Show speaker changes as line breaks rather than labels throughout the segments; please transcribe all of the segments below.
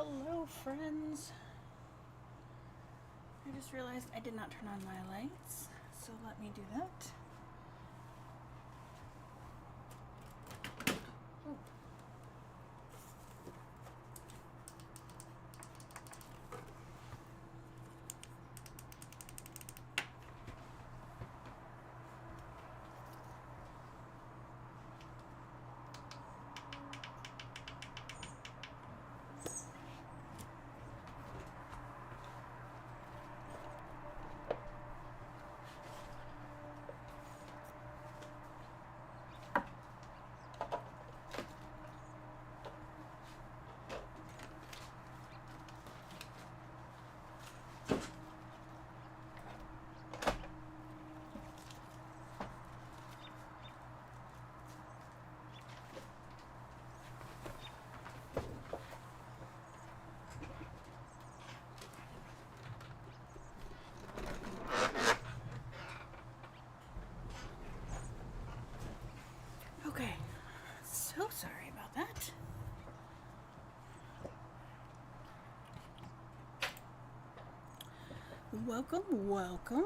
Hello, friends. I just realized I did not turn on my lights, so let me do that. Oh. Okay, so sorry about that. Welcome.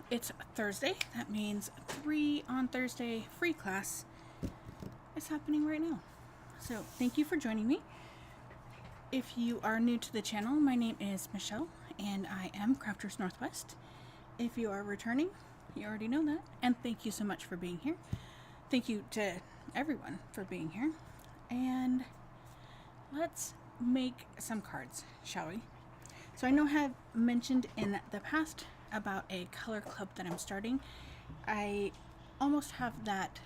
It's Thursday. That means 3 on Thursday free class is happening right now. So thank you for joining me. If you are new to the channel, my name is Michelle and I am Crafters Northwest. If you are returning, you already know that. And thank you so much for being here. Thank you to everyone for being here. And let's make some cards, shall we? So I know I have mentioned in the past about a color club that I'm starting. I almost have that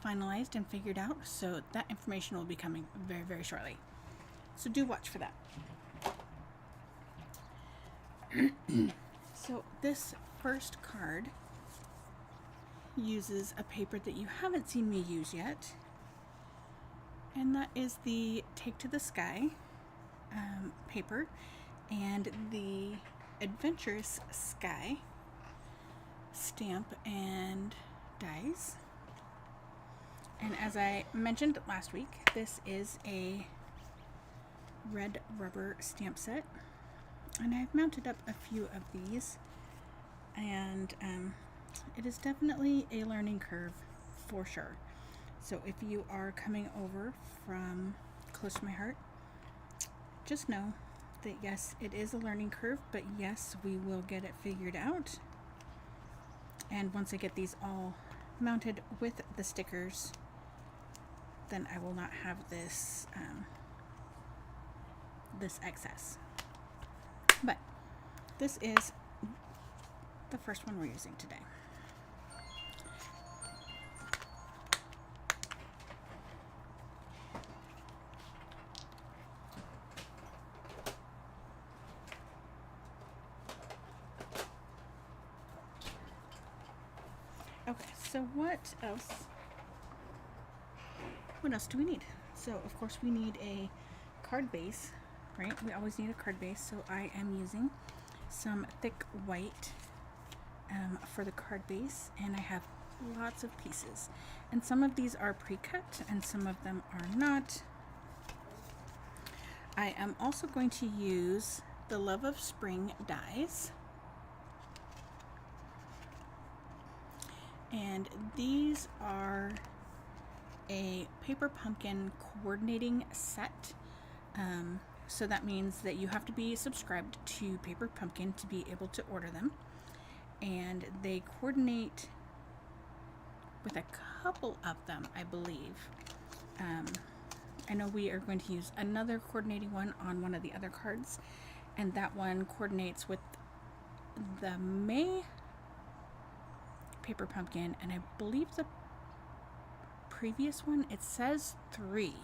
finalized and figured out, so that information will be coming very, very shortly. So do watch for that. So this first card uses a paper that you haven't seen me use yet, and that is the Take to the Sky paper and the Adventurous Sky stamp and dies. And as I mentioned last week, this is a red rubber stamp set, and I've mounted up a few of these, and it is definitely a learning curve for sure. So if you are coming over from close to my heart, just know that yes, it is a learning curve, but yes, we will get it figured out. And once I get these all mounted with the stickers, then I will not have this this excess. But this is the first one we're using today. Okay, so what else do we need? So of course we need a card base, right? We always need a card base, so I am using some thick white for the card base, and I have lots of pieces, and some of these are pre-cut and some of them are not. I am also going to use the Love of Spring dies, and these are a paper pumpkin coordinating set. So that means that you have to be subscribed to Paper Pumpkin to be able to order them, and they coordinate with a couple of them, I believe. I know we are going to use another coordinating one on one of the other cards, and that one coordinates with the May Paper Pumpkin, and I believe the previous one, it says 3.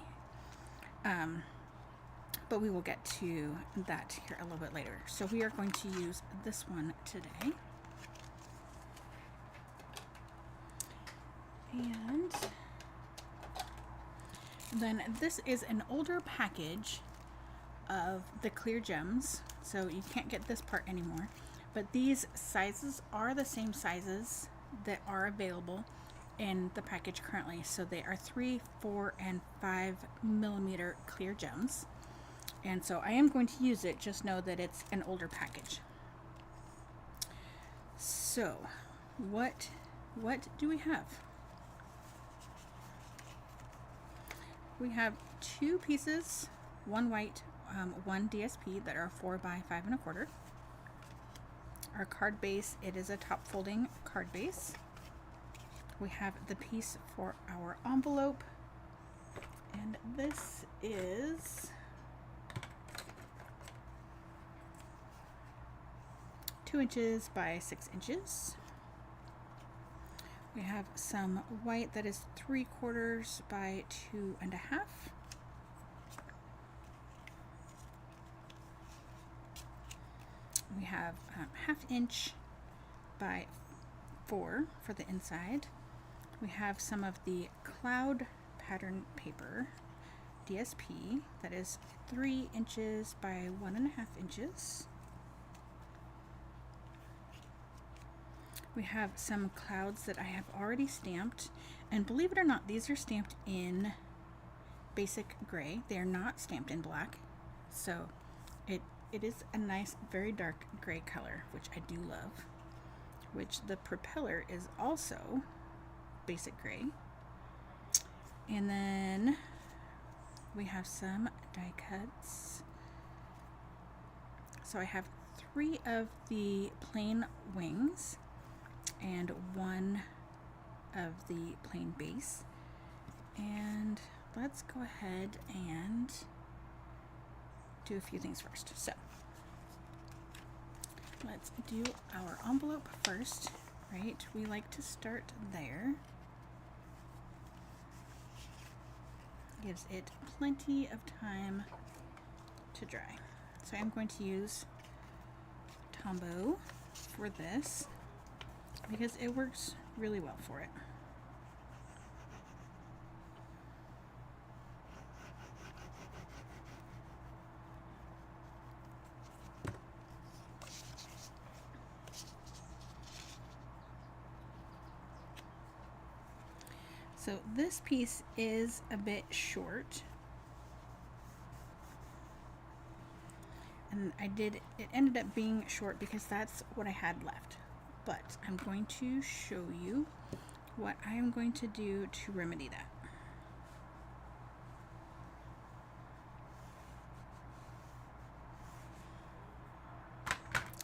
But we will get to that here a little bit later. So we are going to use this one today. And then this is an older package of the clear gems, so you can't get this part anymore. But these sizes are the same sizes that are available in the package currently. So they are 3, 4, and 5 millimeter clear gems. And so I am going to use it, just know that it's an older package. So what do we have? We have 2 pieces, one white, one DSP that are 4 by 5 1/4. Our card base, it is a top folding card base. We have the piece for our envelope, and this is 2 inches by 6 inches. We have some white that is 3/4 by 2 1/2. We have 1/2 inch by 4 for the inside. We have some of the cloud pattern paper DSP that is 3 inches by 1 1/2 inches. We have some clouds that I have already stamped, and believe it or not, these are stamped in basic gray. They are not stamped in black, so it is a nice, very dark gray color, which I do love. Which the propeller is also basic gray. And then we have some die cuts. So I have 3 of the plain wings and 1 of the plain base. And let's go ahead and do a few things first. So let's do our envelope first, right? We like to start there. Gives it plenty of time to dry. So I'm going to use Tombow for this because it works really well for it. So this piece is a bit short, and it ended up being short because that's what I had left. But I'm going to show you what I am going to do to remedy that.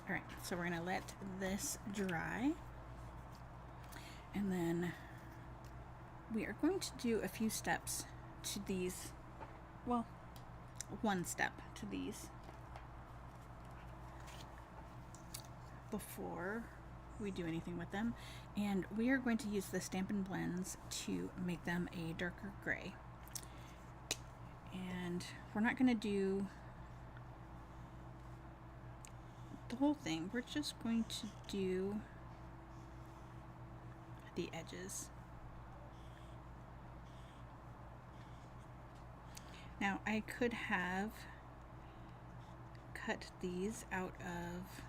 Alright, so we're going to let this dry, and then we are going to do a few steps to these, well, one step to these before we do anything with them, and we are going to use the Stampin' Blends to make them a darker gray. And we're not going to do the whole thing, we're just going to do the edges. Now I could have cut these out of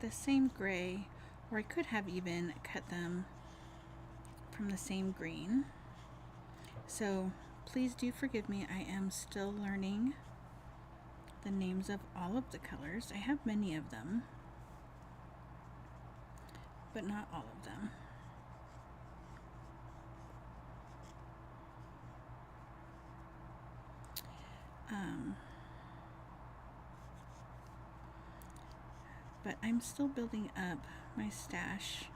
the same gray, or I could have even cut them from the same green. So please do forgive me, I am still learning the names of all of the colors. I have many of them, but not all of them. But I'm still building up my stash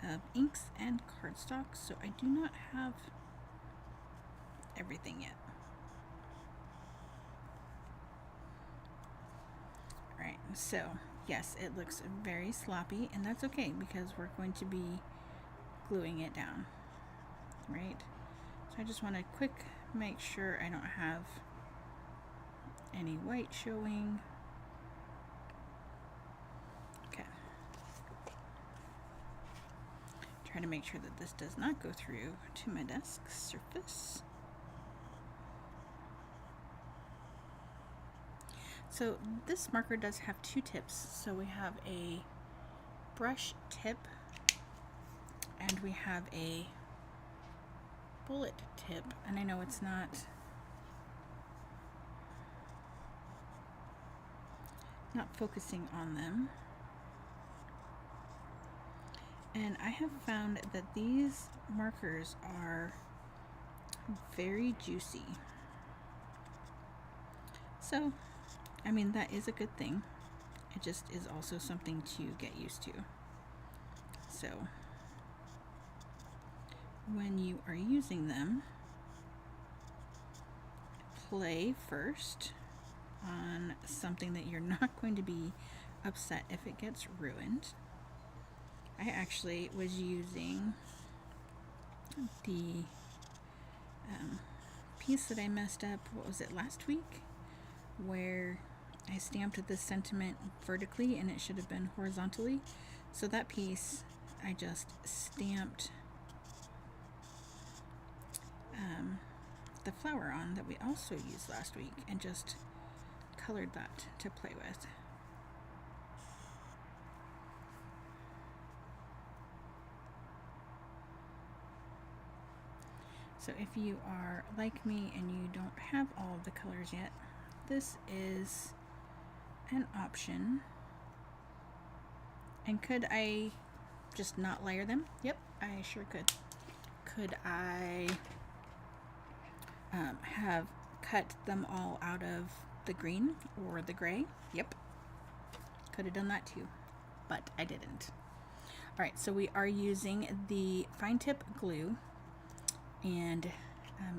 of inks and cardstock, so I do not have everything yet. Alright, so yes, it looks very sloppy, and that's okay because we're going to be gluing it down, right? So I just want to make sure I don't have any white showing. Okay. Try to make sure that this does not go through to my desk surface. So this marker does have 2 tips. So we have a brush tip, and we have a bullet tip, and I know it's not focusing on them. And I have found that these markers are very juicy. So, I mean, that is a good thing. It just is also something to get used to. So, when you are using them, play first on something that you're not going to be upset if it gets ruined. I actually was using the piece that I messed up, what was it, last week? Where I stamped this sentiment vertically and it should have been horizontally. So that piece I just stamped the flower on that we also used last week and just colored that to play with. So if you are like me and you don't have all of the colors yet, this is an option. And could I just not layer them? Yep, I sure could. Could I have cut them all out of the green or the gray? Yep, could have done that too, but I didn't. All right, so we are using the fine tip glue, and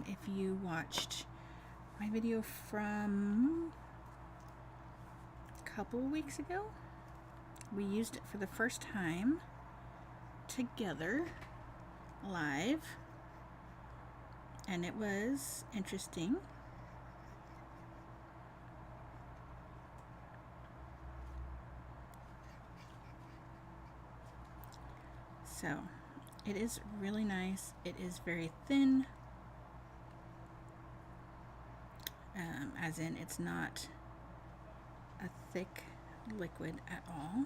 if you watched my video from a couple weeks ago, we used it for the first time together live, and it was interesting. So it is really nice. It is very thin, as in it's not a thick liquid at all.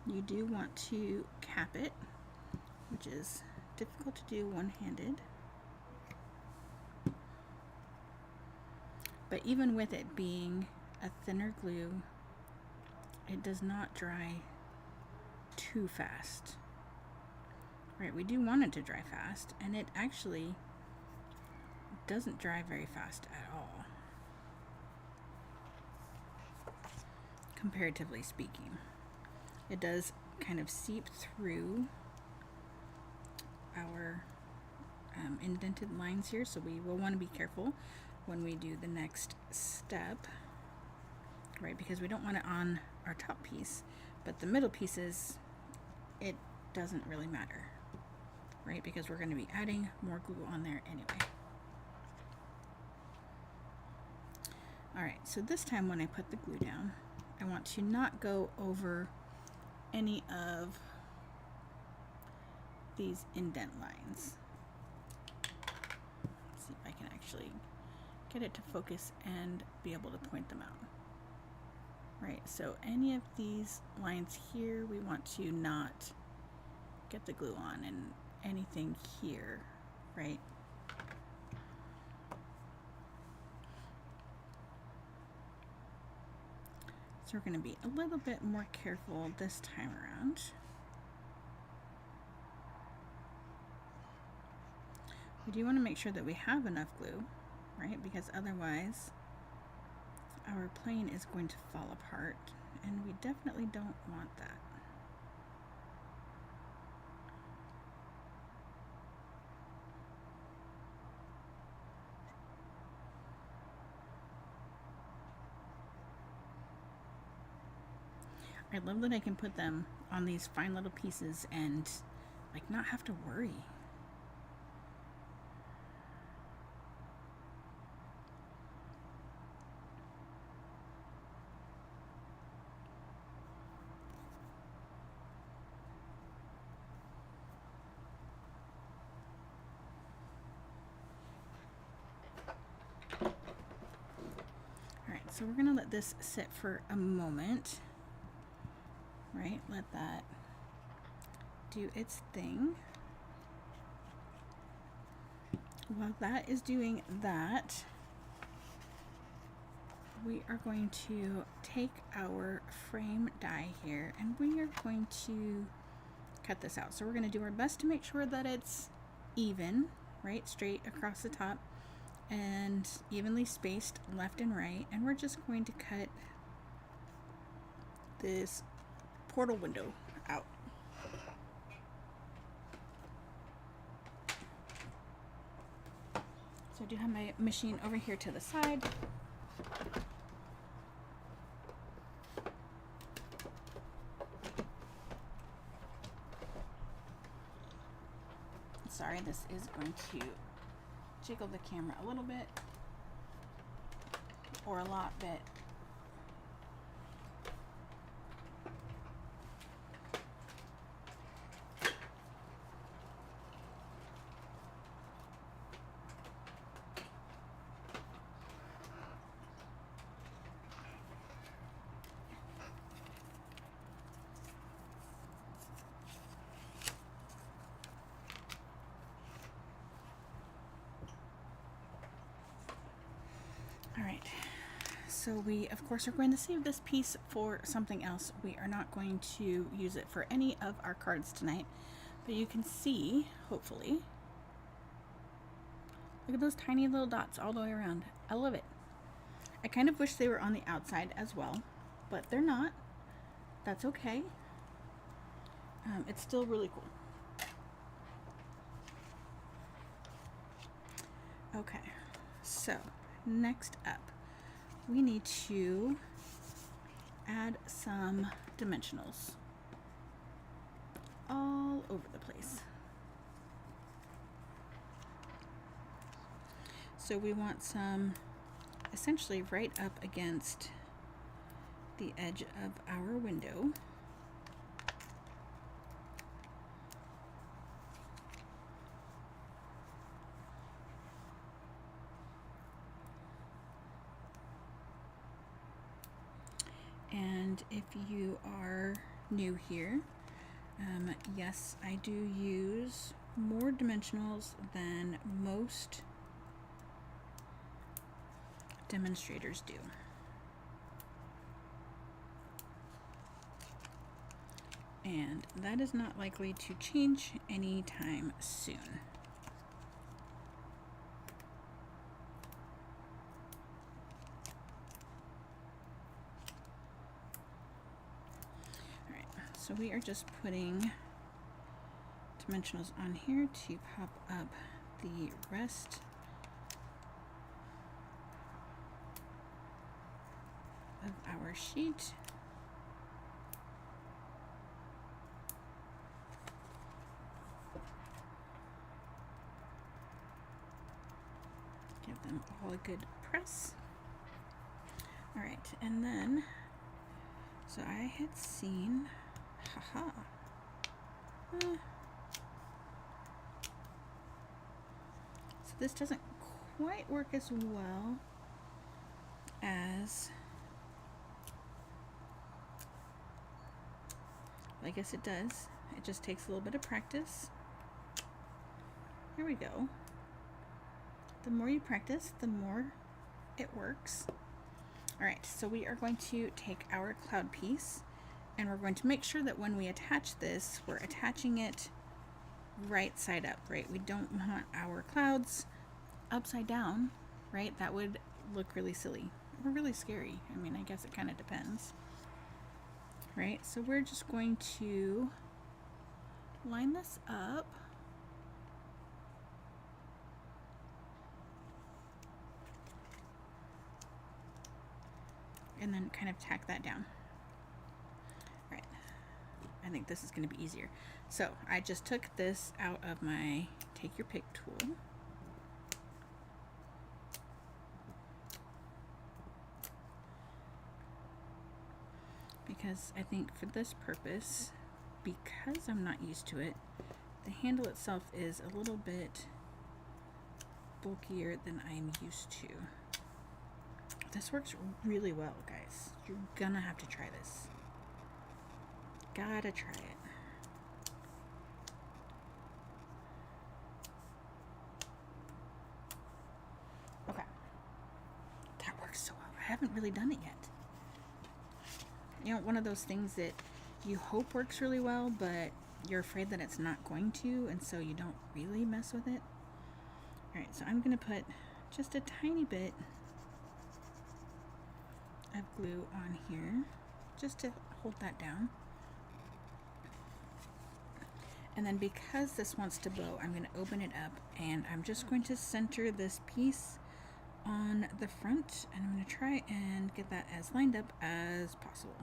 You do want to cap it, which is difficult to do one-handed. But even with it being a thinner glue, it does not dry too fast. Right, we do want it to dry fast, and it actually doesn't dry very fast at all, comparatively speaking. It does kind of seep through our indented lines here, so we will want to be careful when we do the next step, right? Because we don't want it on our top piece, but the middle pieces, it doesn't really matter, right? Because we're going to be adding more glue on there anyway. All right, so this time when I put the glue down, I want to not go over any of these indent lines. Let's see if I can actually get it to focus and be able to point them out. Right, so any of these lines here, we want to not get the glue on, and anything here, right? So we're going to be a little bit more careful this time around. We do want to make sure that we have enough glue, right? Because otherwise our plane is going to fall apart, and we definitely don't want that. I love that I can put them on these fine little pieces and like not have to worry. so we're gonna let this sit for a moment, right? Let that do its thing. While that is doing that, we are going to take our frame die here and we are going to cut this out. So we're going to do our best to make sure that it's even, right, straight across the top and evenly spaced left and right. And we're just going to cut this portal window out. So I do have my machine over here to the side. Sorry, this is going to jiggle the camera a little bit, or a lot bit. All right, so we of course are going to save this piece for something else. We are not going to use it for any of our cards tonight, but you can see, hopefully, look at those tiny little dots all the way around. I love it. I kind of wish they were on the outside as well, but they're not. That's okay. It's still really cool. Okay, so next up, we need to add some dimensionals all over the place. So we want some essentially right up against the edge of our window. And if you are new here, yes, I do use more dimensionals than most demonstrators do. And that is not likely to change anytime soon. So we are just putting dimensionals on here to pop up the rest of our sheet. Give them all a good press. All right, and then, so I had seen, haha. So this doesn't quite work as well as, I guess it does. It just takes a little bit of practice. Here we go. The more you practice, the more it works. All right, so we are going to take our cloud piece and we're going to make sure that when we attach this, we're attaching it right side up, right? We don't want our clouds upside down, right? That would look really silly or really scary. I mean, I guess it kind of depends, right? So we're just going to line this up. And then kind of tack that down. Right. I think this is going to be easier. So I just took this out of my take your pick tool. Because I think for this purpose, because I'm not used to it, the handle itself is a little bit bulkier than I'm used to. This works really well, guys. You're gonna have to try this. Gotta try it. Okay. That works so well. I haven't really done it yet. You know, one of those things that you hope works really well, but you're afraid that it's not going to, and so you don't really mess with it. Alright, so I'm going to put just a tiny bit of glue on here, just to hold that down. And then because this wants to bow, I'm going to open it up, and I'm just going to center this piece on the front, and I'm going to try and get that as lined up as possible.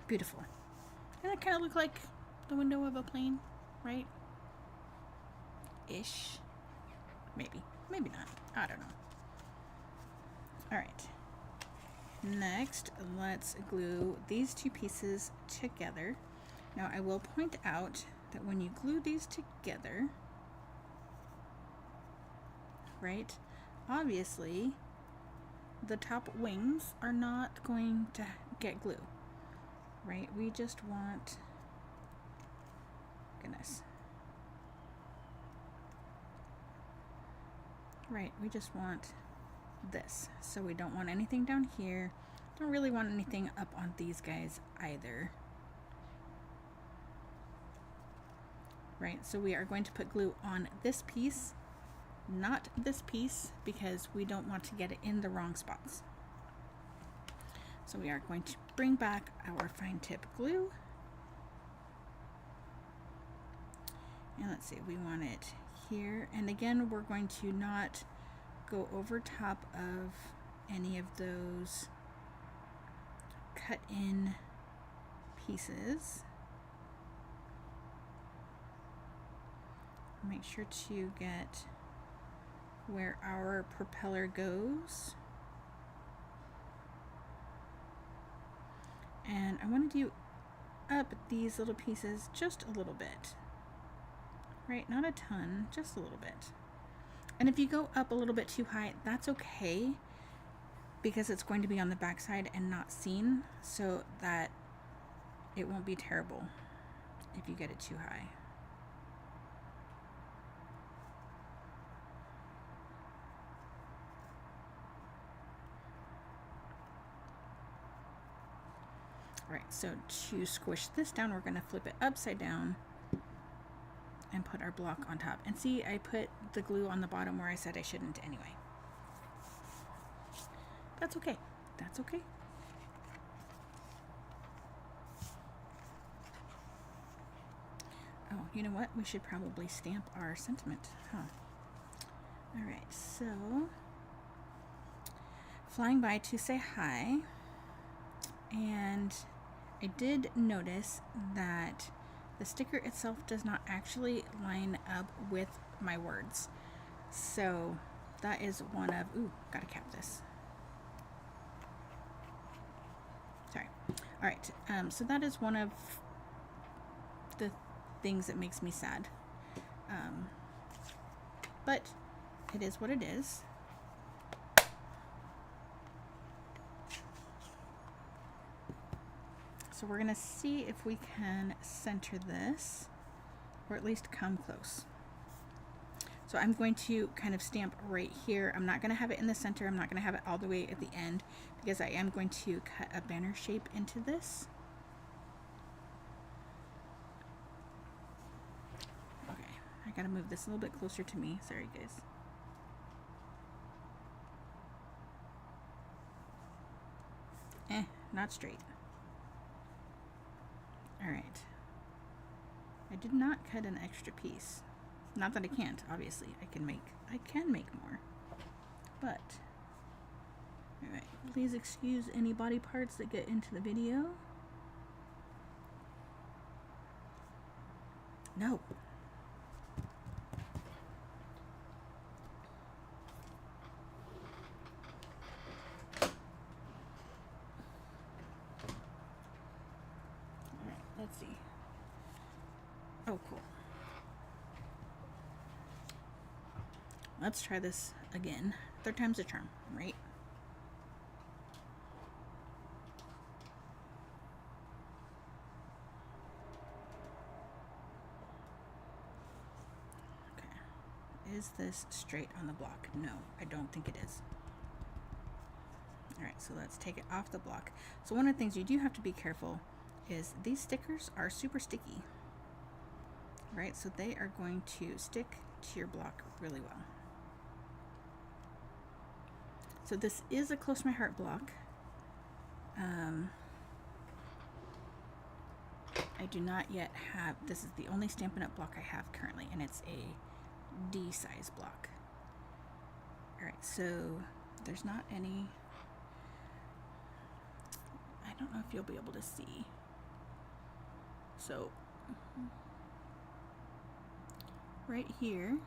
Beautiful. And that kind of look like the window of a plane, right? Ish. Maybe. Maybe not. I don't know. Alright. Next, let's glue these two pieces together. Now, I will point out that when you glue these together, right, obviously, the top wings are not going to get glue, right? We just want, goodness. Right, we just want this. So we don't want anything down here. Don't really want anything up on these guys either. Right, so we are going to put glue on this piece, not this piece, because we don't want to get it in the wrong spots. So we are going to bring back our fine tip glue. And let's see, we want it here. And again, we're going to not go over top of any of those cut in pieces. Make sure to get where our propeller goes. And I want to do up these little pieces just a little bit. Right, not a ton, just a little bit. And if you go up a little bit too high, that's okay, because it's going to be on the back side and not seen, so that it won't be terrible if you get it too high. Alright, so to squish this down, we're going to flip it upside down and put our block on top. And see, I put the glue on the bottom where I said I shouldn't anyway. That's okay. That's okay. Oh, you know what? We should probably stamp our sentiment, huh? Alright, so flying by to say hi, and I did notice that the sticker itself does not actually line up with my words. So that is one of, ooh, gotta cap this. Sorry. All right, so that is one of the things that makes me sad. But it is what it is. So we're gonna see if we can center this, or at least come close. So I'm going to kind of stamp right here. I'm not gonna have it in the center. I'm not gonna have it all the way at the end, because I am going to cut a banner shape into this. Okay, I gotta move this a little bit closer to me. Sorry, guys. Not straight. Alright. I did not cut an extra piece. Not that I can't, obviously. I can make more. But alright, please excuse any body parts that get into the video. No. Let's see. Oh, cool. Let's try this again. Third time's a charm, right? Okay. Is this straight on the block? No, I don't think it is. Alright, so let's take it off the block. So one of the things you do have to be careful is these stickers are super sticky. Right, so they are going to stick to your block really well. So this is a Close My Heart block. I do not yet have, this is the only Stampin' Up! Block I have currently, and it's a D size block. Alright, so there's not any, I don't know if you'll be able to see. So, right here,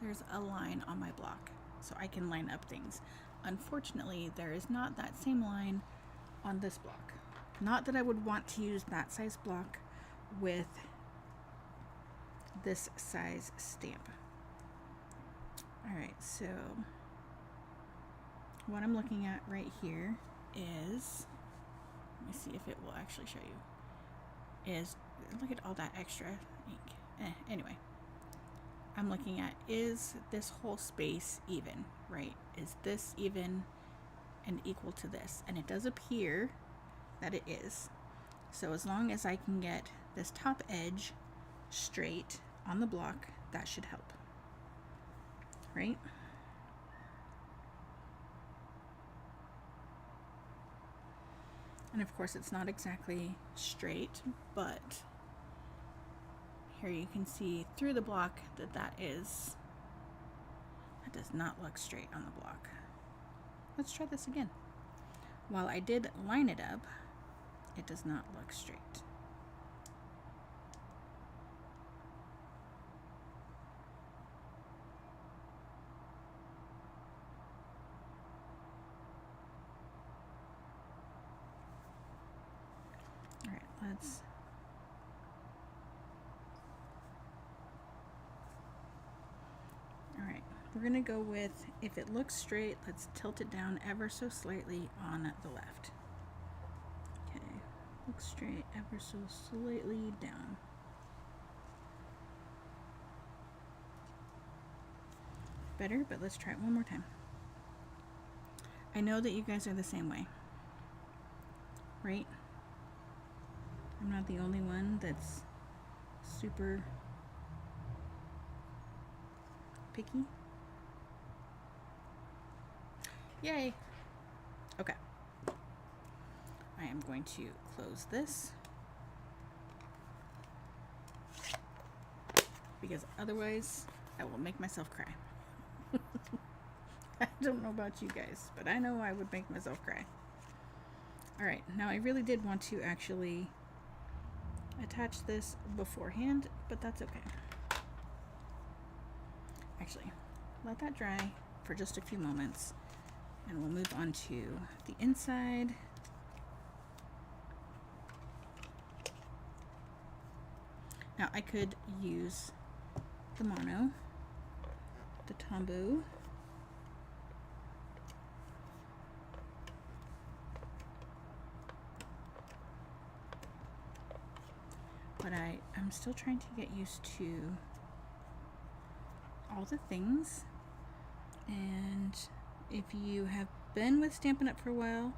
there's a line on my block, so I can line up things. Unfortunately, there is not that same line on this block. Not that I would want to use that size block with this size stamp. Alright, so what I'm looking at right here is, let me see if it will actually show you, is, look at all that extra ink. Anyway, I'm looking at, is this whole space even, right? Is this even and equal to this? And it does appear that it is. So as long as I can get this top edge straight on the block, that should help, right? And of course it's not exactly straight, but here you can see through the block that that does not look straight on the block. Let's try this again. While I did line it up, it does not look straight. All right, let's we're gonna go with, if it looks straight, let's tilt it down ever so slightly on the left. Okay, looks straight ever so slightly down. Better, but let's try it one more time. I know that you guys are the same way, right? I'm not the only one that's super picky. Yay! Okay. I am going to close this because otherwise I will make myself cry. I don't know about you guys, but I know I would make myself cry. Alright, now I really did want to actually attach this beforehand, but that's okay. Actually, let that dry for just a few moments. And we'll move on to the inside. Now I could use the mono, the Tombow, but I'm still trying to get used to all the things. And if you have been with Stampin' Up! For a while,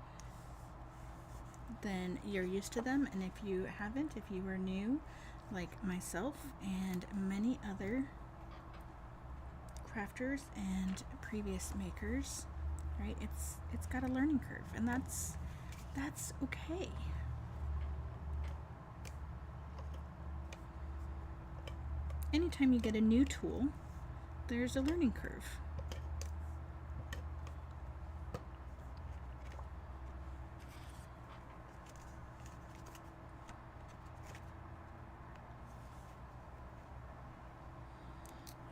then you're used to them. And if you haven't, if you are new, like myself and many other crafters and previous makers, right, it's got a learning curve, and that's okay. Anytime you get a new tool, there's a learning curve.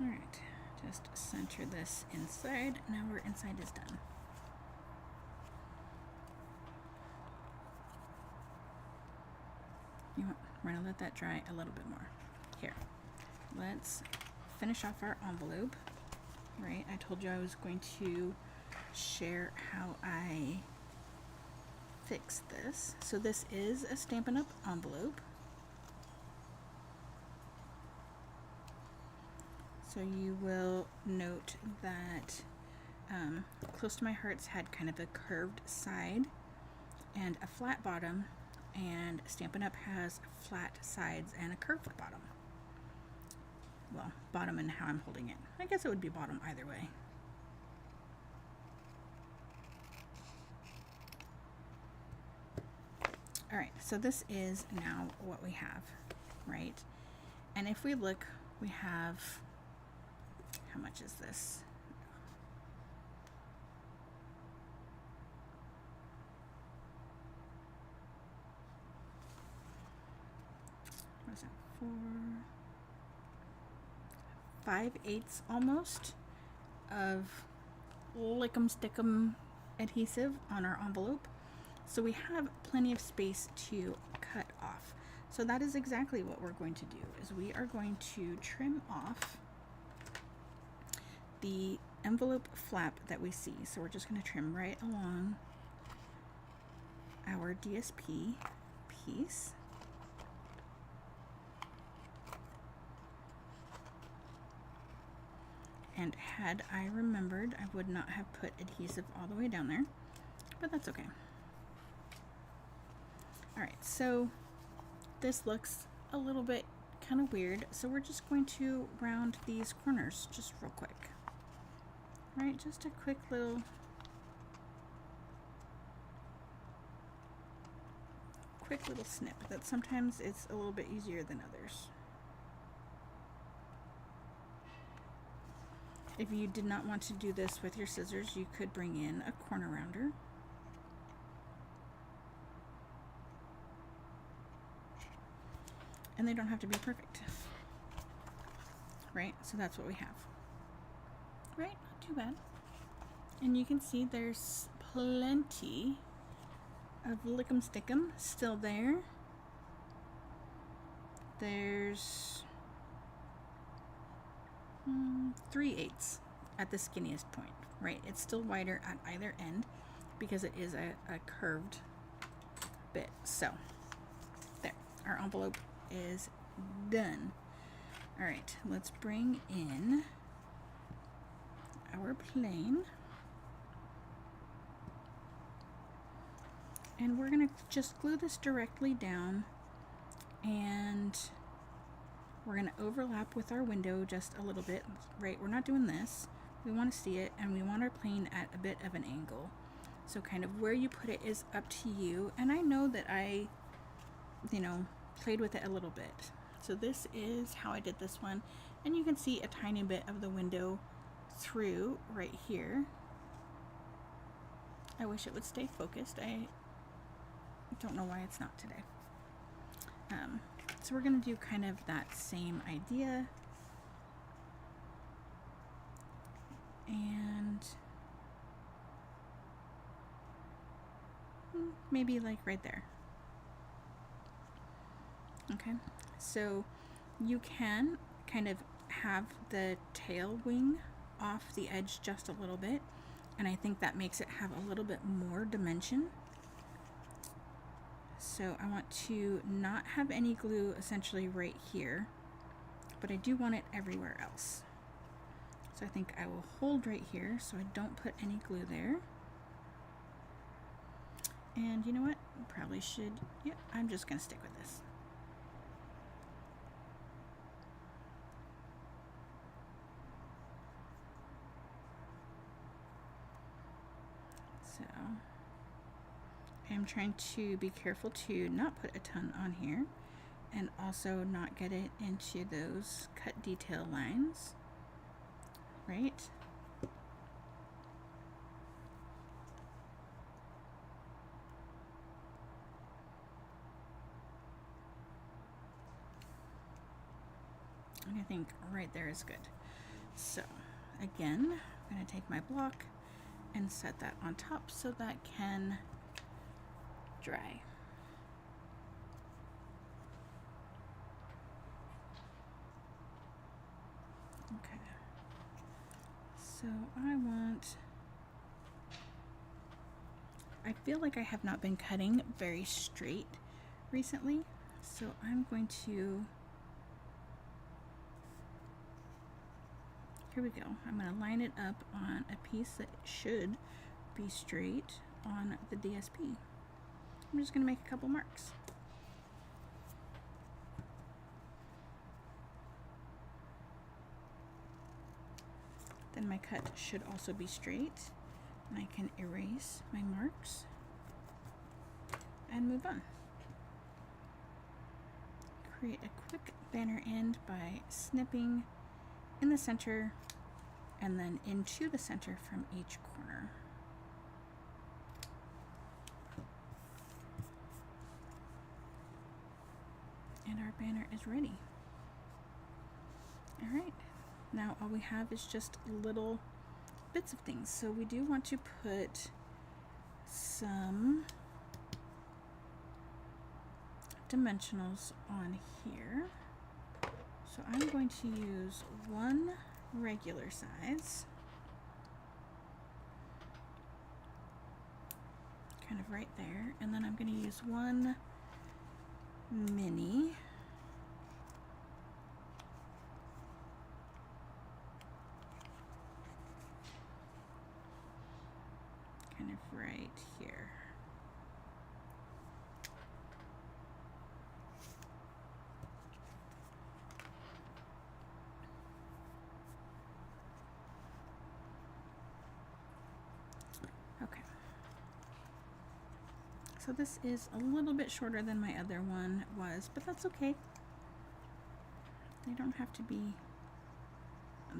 Alright, just center this inside. Now our inside is done. You want We're gonna let that dry a little bit more. Here, let's finish off our envelope. Right, I told you I was going to share how I fix this. So this is a Stampin' Up! Envelope. So you will note that Close to My Hearts had kind of a curved side and a flat bottom, and Stampin' Up! Has flat sides and a curved bottom. Well, bottom and how I'm holding it. I guess it would be bottom either way. Alright, so this is now what we have, right? And if we look, we have, how much is this? What is that, 5/8 almost of Lick'em Stick'em adhesive on our envelope. So we have plenty of space to cut off. So that is exactly what we're going to do, is we are going to trim off the envelope flap that we see. So we're just going to trim right along our DSP piece. And had I remembered, I would not have put adhesive all the way down there, but that's okay. Alright, so this looks a little bit kind of weird, so we're just going to round these corners just real quick. Right, just a quick little snip. That sometimes it's a little bit easier than others. If you did not want to do this with your scissors, you could bring in a corner rounder. And they don't have to be perfect. Right? So that's what we have. Right? Not too bad. And you can see there's plenty of Lick'em Stick'em still there. There's 3/8 at the skinniest point, right? It's still wider at either end because it is a curved bit. So there, our envelope is done. All right, let's bring in our plane, and we're gonna just glue this directly down, and we're going to overlap with our window just a little bit, right? We're not doing this. We want to see it, and we want our plane at a bit of an angle. So kind of where you put it is up to you. And I know that I, played with it a little bit. So this is how I did this one. And you can see a tiny bit of the window through right here. I wish it would stay focused. I don't know why it's not today. So we're going to do kind of that same idea, and maybe like right there. Okay, so you can kind of have the tail wing off the edge just a little bit, and I think that makes it have a little bit more dimension. So I want to not have any glue essentially right here, but I do want it everywhere else. So I think I will hold right here so I don't put any glue there. And you know what? Probably should, yeah, I'm just gonna stick with this. So I'm trying to be careful to not put a ton on here and also not get it into those cut detail lines, right? And I think right there is good. So again, I'm going to take my block and set that on top so that can dry. So I feel like I have not been cutting very straight recently, so I'm going to, here we go. I'm going to line it up on a piece that should be straight on the DSP. I'm just going to make a couple marks. Then my cut should also be straight, and I can erase my marks and move on. Create a quick banner end by snipping in the center and then into the center from each corner. And our banner is ready. All right, now all we have is just little bits of things. So we do want to put some dimensionals on here. So I'm going to use one regular size, kind of right there, and then I'm going to use one mini, kind of right here. Okay. So this is a little bit shorter than my other one was, but that's okay. They don't have to be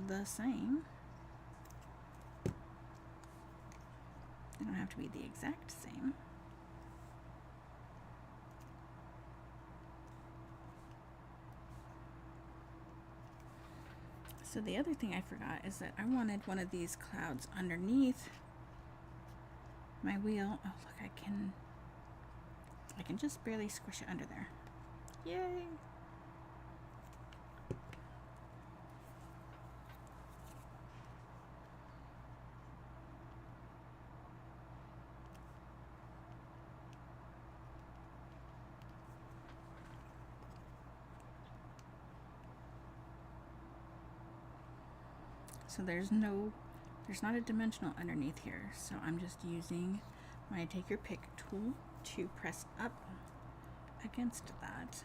the same. They don't have to be the exact same. So the other thing I forgot is that I wanted one of these clouds underneath my wheel. Oh, look, I can just barely squish it under there. Yay! So there's not a dimensional underneath here. So I'm just using my take your pick tool to press up against that.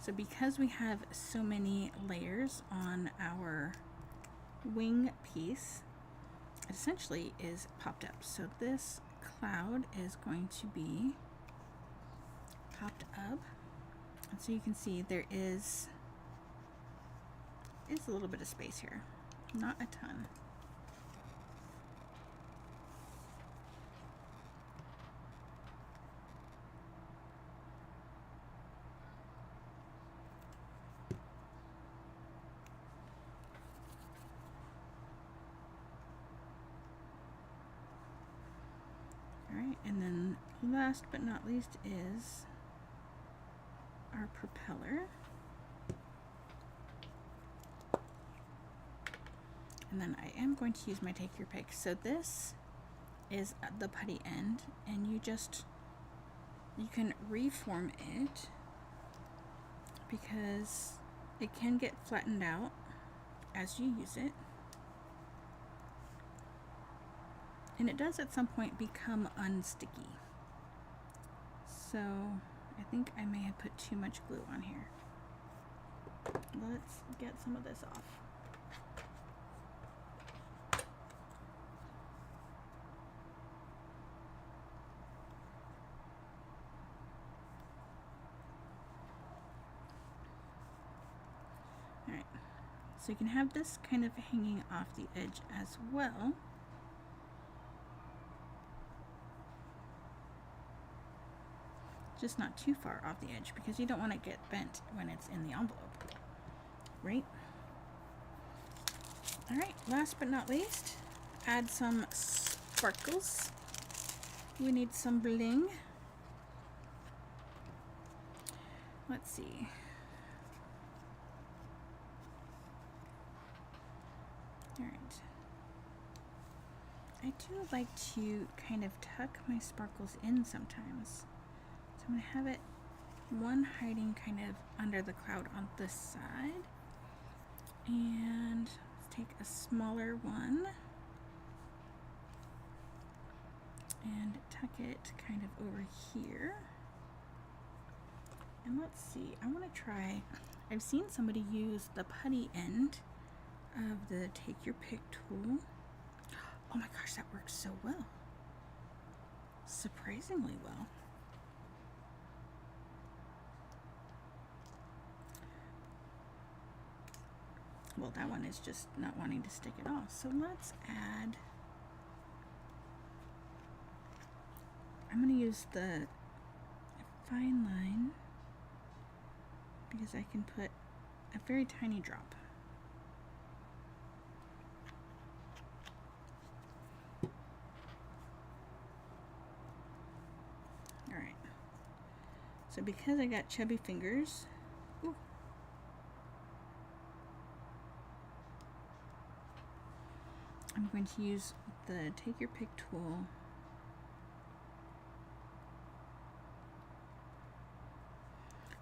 So because we have so many layers on our wing piece, it essentially is popped up. So this cloud is going to be popped up. And so you can see there is a little bit of space here, not a ton. All right, and then last but not least is our propeller. And then I am going to use my take your pick. So this is at the putty end, and you can reform it because it can get flattened out as you use it. And it does at some point become unsticky. So I think I may have put too much glue on here. Let's get some of this off. Alright, so you can have this kind of hanging off the edge as well. Just not too far off the edge because you don't want to get bent when it's in the envelope, right? Alright, last but not least, add some sparkles. We need some bling. Let's see. All right. I do like to kind of tuck my sparkles in sometimes. So I'm going to have it one hiding kind of under the cloud on this side. And let's take a smaller one and tuck it kind of over here. And let's see, I want to try, I've seen somebody use the putty end of the Take Your Pick tool. Oh my gosh, that works so well. Surprisingly well. Well, that one is just not wanting to stick it off. So let's add, I'm going to use the fine line because I can put a very tiny drop. Alright, so because I got chubby fingers, ooh, I'm going to use the Take Your Pick tool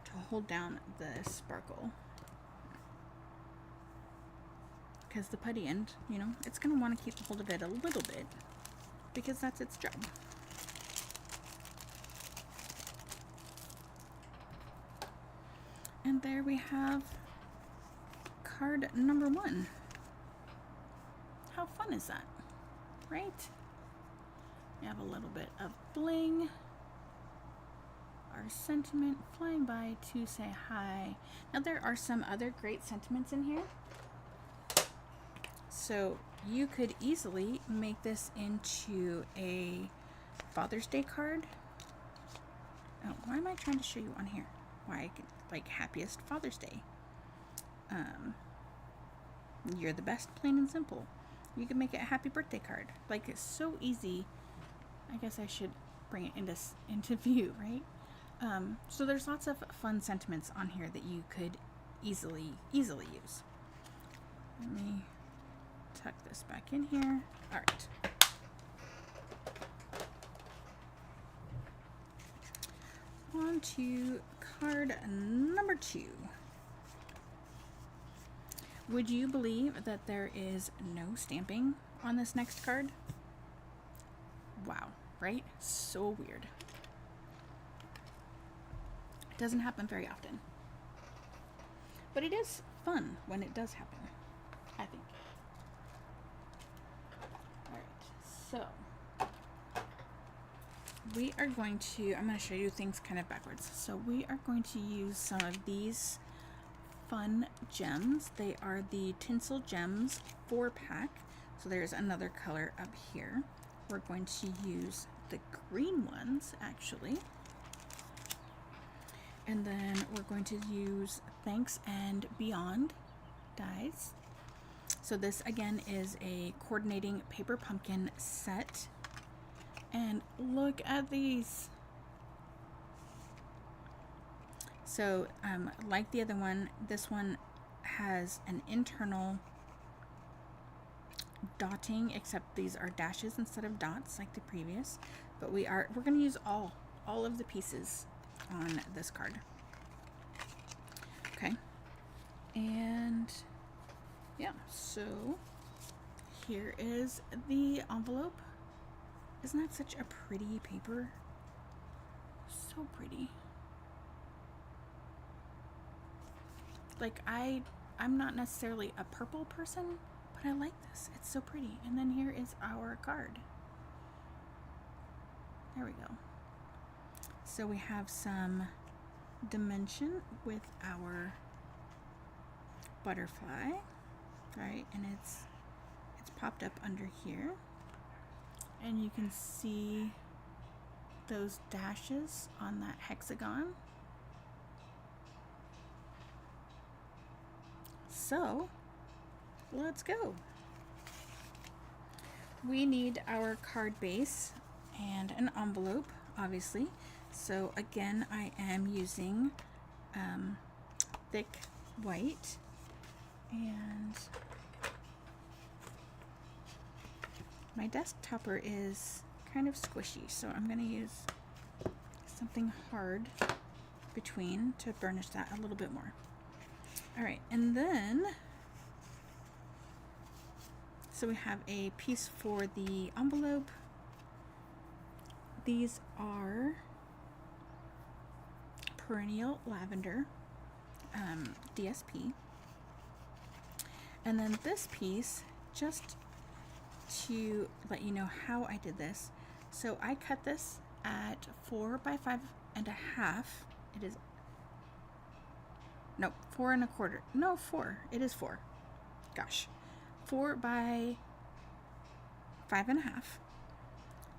to hold down the sparkle. Because the putty end, you know, it's going to want to keep hold of it a little bit because that's its job. And there we have card number 1. How fun is that, right? We have a little bit of bling. Our sentiment flying by to say hi. Now there are some other great sentiments in here. So you could easily make this into a Father's Day card. Oh, why am I trying to show you on here? Why I could, like, happiest Father's Day. You're the best, plain and simple. You can make it a happy birthday card. Like, it's so easy. I guess I should bring it into view, right? So there's lots of fun sentiments on here that you could easily use. Let me tuck this back in here. All right. On to card number 2. Would you believe that there is no stamping on this next card? Wow, right? So weird. It doesn't happen very often. But it is fun when it does happen, I think. Alright, so we are going to, I'm going to show you things kind of backwards. So we are going to use some of these fun gems. They are the Tinsel Gems 4-pack. So there's another color up here. We're going to use the green ones, actually. And then we're going to use Thanks and Beyond dies. So this, again, is a coordinating paper pumpkin set. And look at these. So, like the other one, this one has an internal dotting, except these are dashes instead of dots like the previous. But we're going to use all of the pieces on this card. Okay. And yeah, so here is the envelope. Isn't that such a pretty paper? So pretty. Like, I'm not necessarily a purple person, but I like this. It's so pretty. And then here is our card. There we go. So we have some dimension with our butterfly, right? And it's popped up under here. And you can see those dashes on that hexagon. So, let's go. We need our card base and an envelope, obviously. So again, I am using thick white, and My desk topper is kind of squishy, so I'm going to use something hard between to burnish that a little bit more. All right, and then, so we have a piece for the envelope. These are Perennial Lavender DSP. And then this piece, just to let you know how I did this. So I cut this at 4 by 5.5. It is, no, 4 1/4. No, 4. It is 4. Gosh. 4 by 5.5.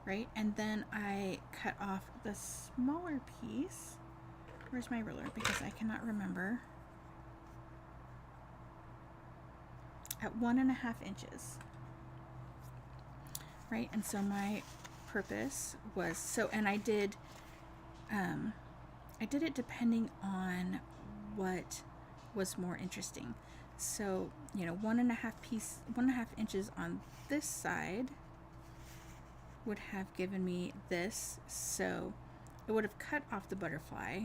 Right? And then I cut off the smaller piece. Where's my ruler? Because I cannot remember. At 1.5 inches. Right? And so my purpose was, so, and I did it depending on what was more interesting. So, you know, 1.5 inches on this side would have given me this, so it would have cut off the butterfly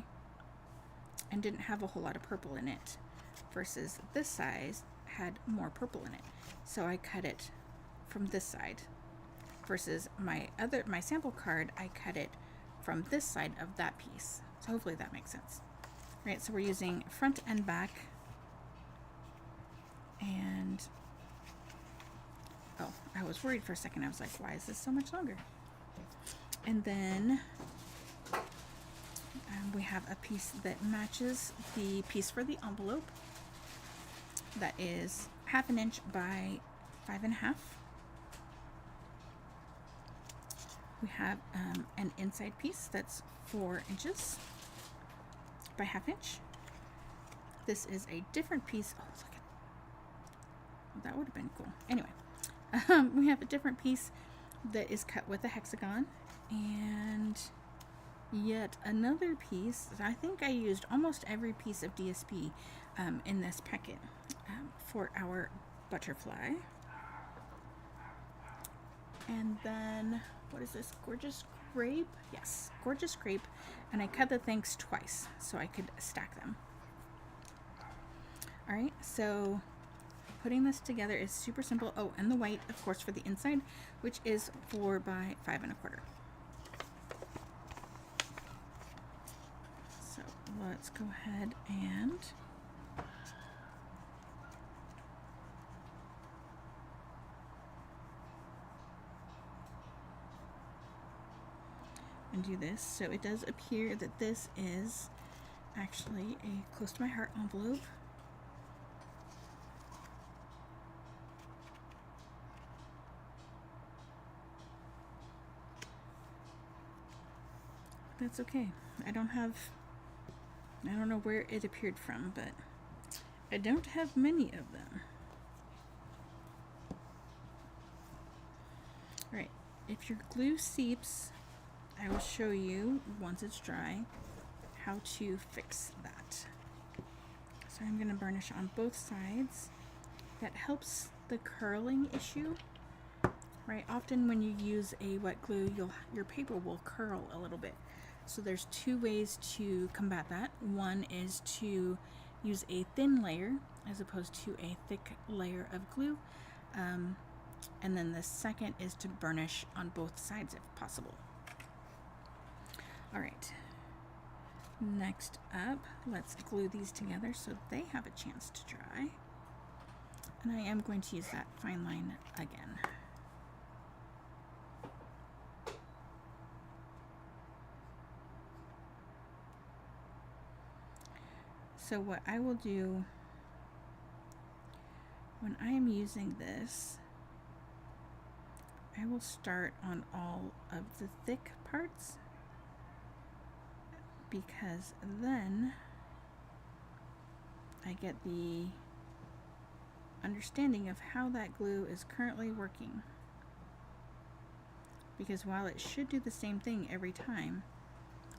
and didn't have a whole lot of purple in it, versus this size had more purple in it. So I cut it from this side, versus my sample card, I cut it from this side of that piece. So hopefully that makes sense. Right, so we're using front and back, and oh, I was worried for a second. I was like, why is this so much longer? And then we have a piece that matches the piece for the envelope. That is 1/2 inch by 5.5. We have an inside piece that's 4 inches by 1/2 inch. This is a different piece. Oh, look at that, would have been cool. Anyway, we have a different piece that is cut with a hexagon, and yet another piece. I think I used almost every piece of DSP in this packet for our butterfly. And then, what is this? Gorgeous Grape? Yes, Gorgeous Grape. And I cut the thanks twice so I could stack them. All right, so putting this together is super simple. Oh, and the white, of course, for the inside, which is 4 by 5 1/4. So let's go ahead and do this. So it does appear that this is actually a close to my heart envelope. That's okay. I don't know where it appeared from, but I don't have many of them. All right, if your glue seeps, I will show you once it's dry how to fix that. So I'm going to burnish on both sides. That helps the curling issue, right? Often when you use a wet glue, your paper will curl a little bit. So there's 2 ways to combat that. One is to use a thin layer as opposed to a thick layer of glue. And then the second is to burnish on both sides if possible. All right, next up, let's glue these together so they have a chance to dry. And I am going to use that fine line again. So what I will do when I am using this, I will start on all of the thick parts, because then I get the understanding of how that glue is currently working. Because while it should do the same thing every time,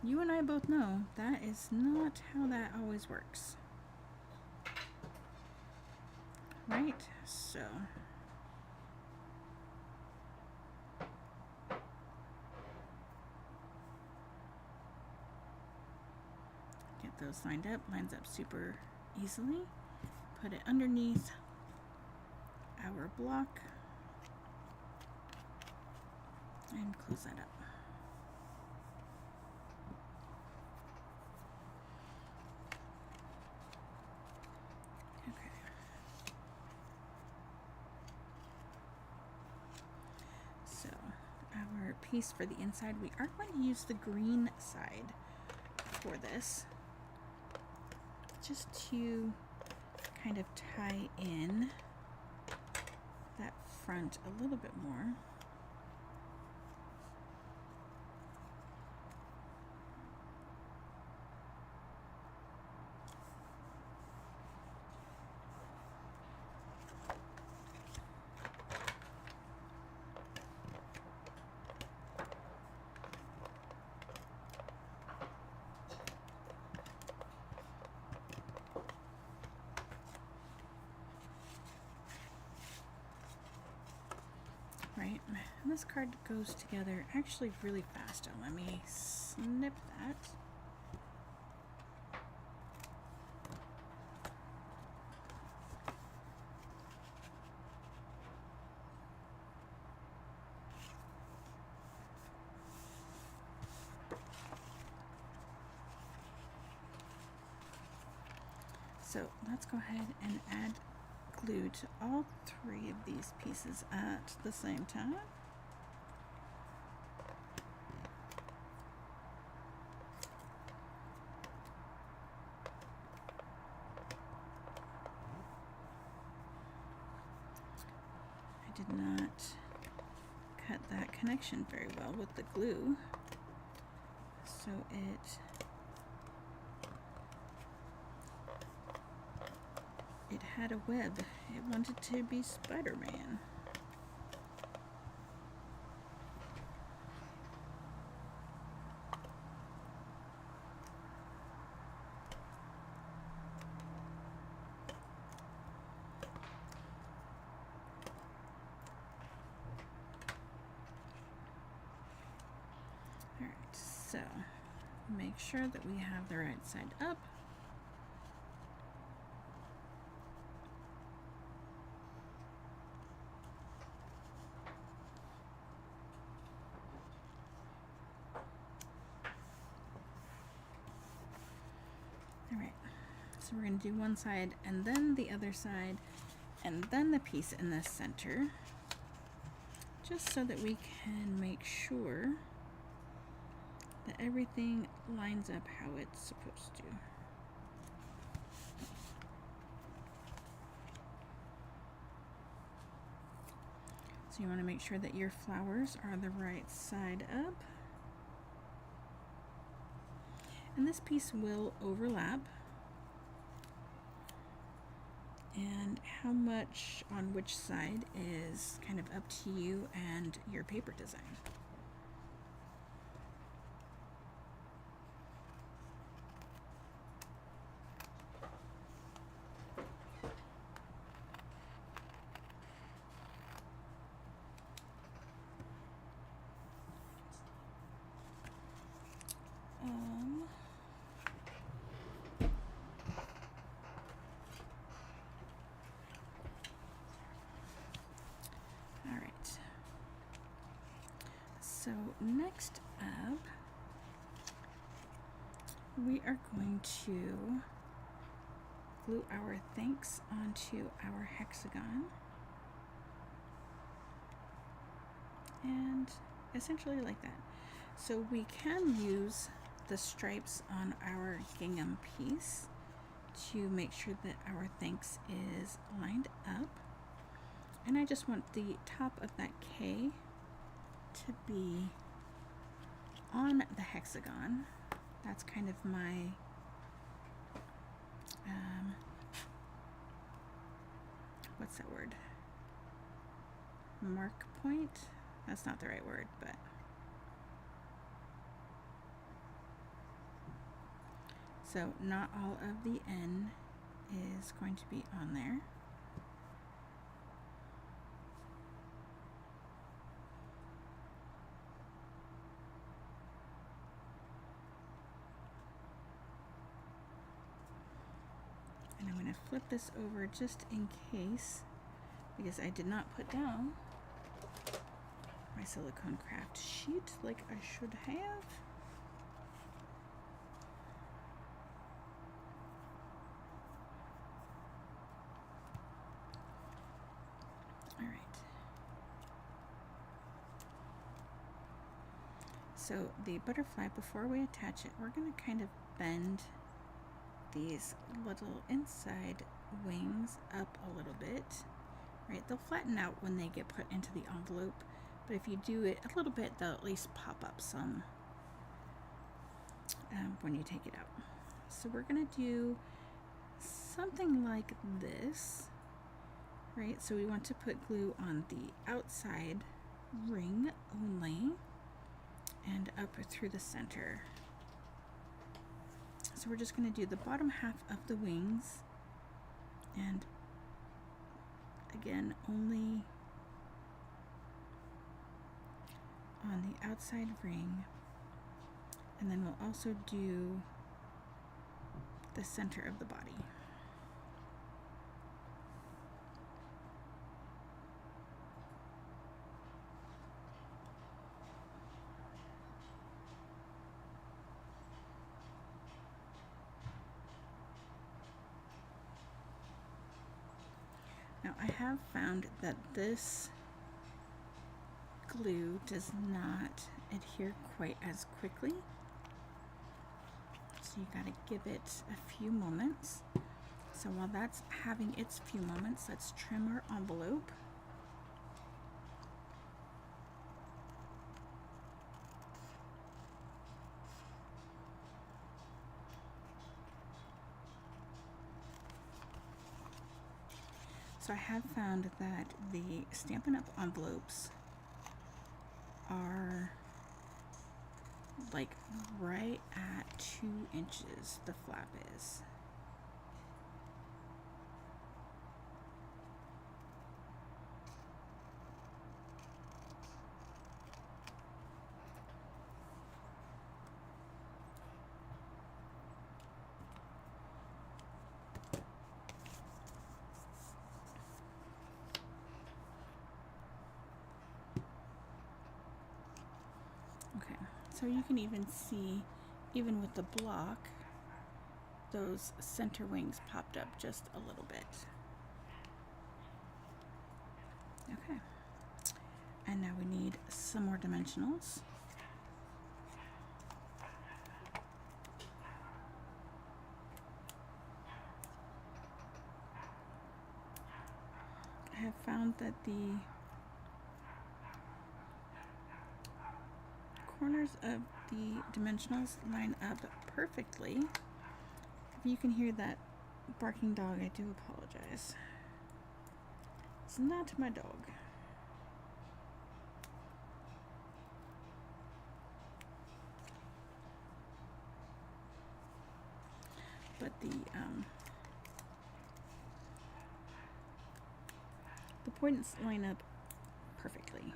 you and I both know that is not how that always works. Right? So goes lines up super easily. Put it underneath our block and close that up. Okay. So our piece for the inside, we are going to use the green side for this, just to kind of tie in that front a little bit more. Right, and this card goes together actually really fast. Oh, let me snip that. So let's go ahead and add glue to all three of these pieces at the same time. I did not cut that connection very well with the glue, so it had a web. It wanted to be Spider-Man. Alright, so make sure that we have the right side up. So we're going to do one side and then the other side and then the piece in the center, just so that we can make sure that everything lines up how it's supposed to. So you want to make sure that your flowers are the right side up. And this piece will overlap. And how much on which side is kind of up to you and your paper design. So next up, we are going to glue our thanks onto our hexagon, and essentially like that. So we can use the stripes on our gingham piece to make sure that our thanks is lined up, and I just want the top of that K to be on the hexagon. That's kind of my what's that word? Mark point? That's not the right word, but so not all of the N is going to be on there. going to flip this over just in case, because I did not put down my silicone craft sheet like I should have. All right. So the butterfly, before we attach it, we're going to kind of bend these little inside wings up a little bit, right? They'll flatten out when they get put into the envelope, but if you do it a little bit, they'll at least pop up some when you take it out. So we're going to do something like this, right? So we want to put glue on the outside ring only and up through the center. So we're just going to do the bottom half of the wings, and again, only on the outside ring, and then we'll also do the center of the body. Now I have found that this glue does not adhere quite as quickly, so you gotta give it a few moments. So while that's having its few moments, let's trim our envelope. So I have found that the Stampin' Up! Envelopes are like right at 2 inches, the flap is. Okay, so you can even see, even with the block, those center wings popped up just a little bit. Okay, and now we need some more dimensionals. I have found that the corners of the dimensionals line up perfectly. If you can hear that barking dog, I do apologize. It's not my dog. But the points line up perfectly.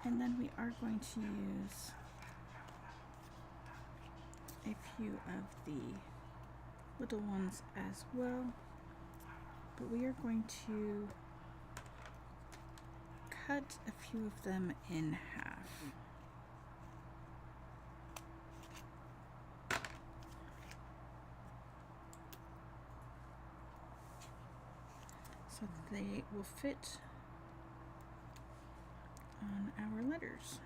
And then we are going to use a few of the little ones as well, but we are going to cut a few of them in half. So they will fit on our letters.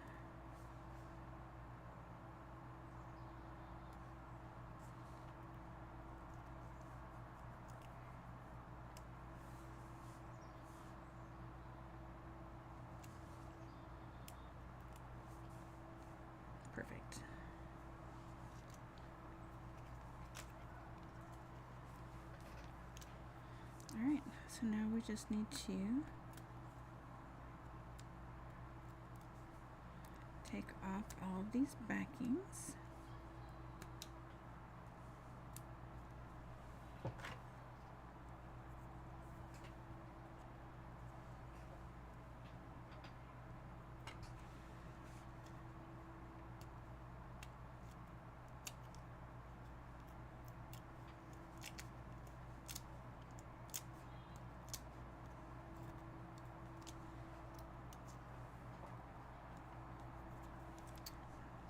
Perfect. All right, so now we just need to take off all of these backings.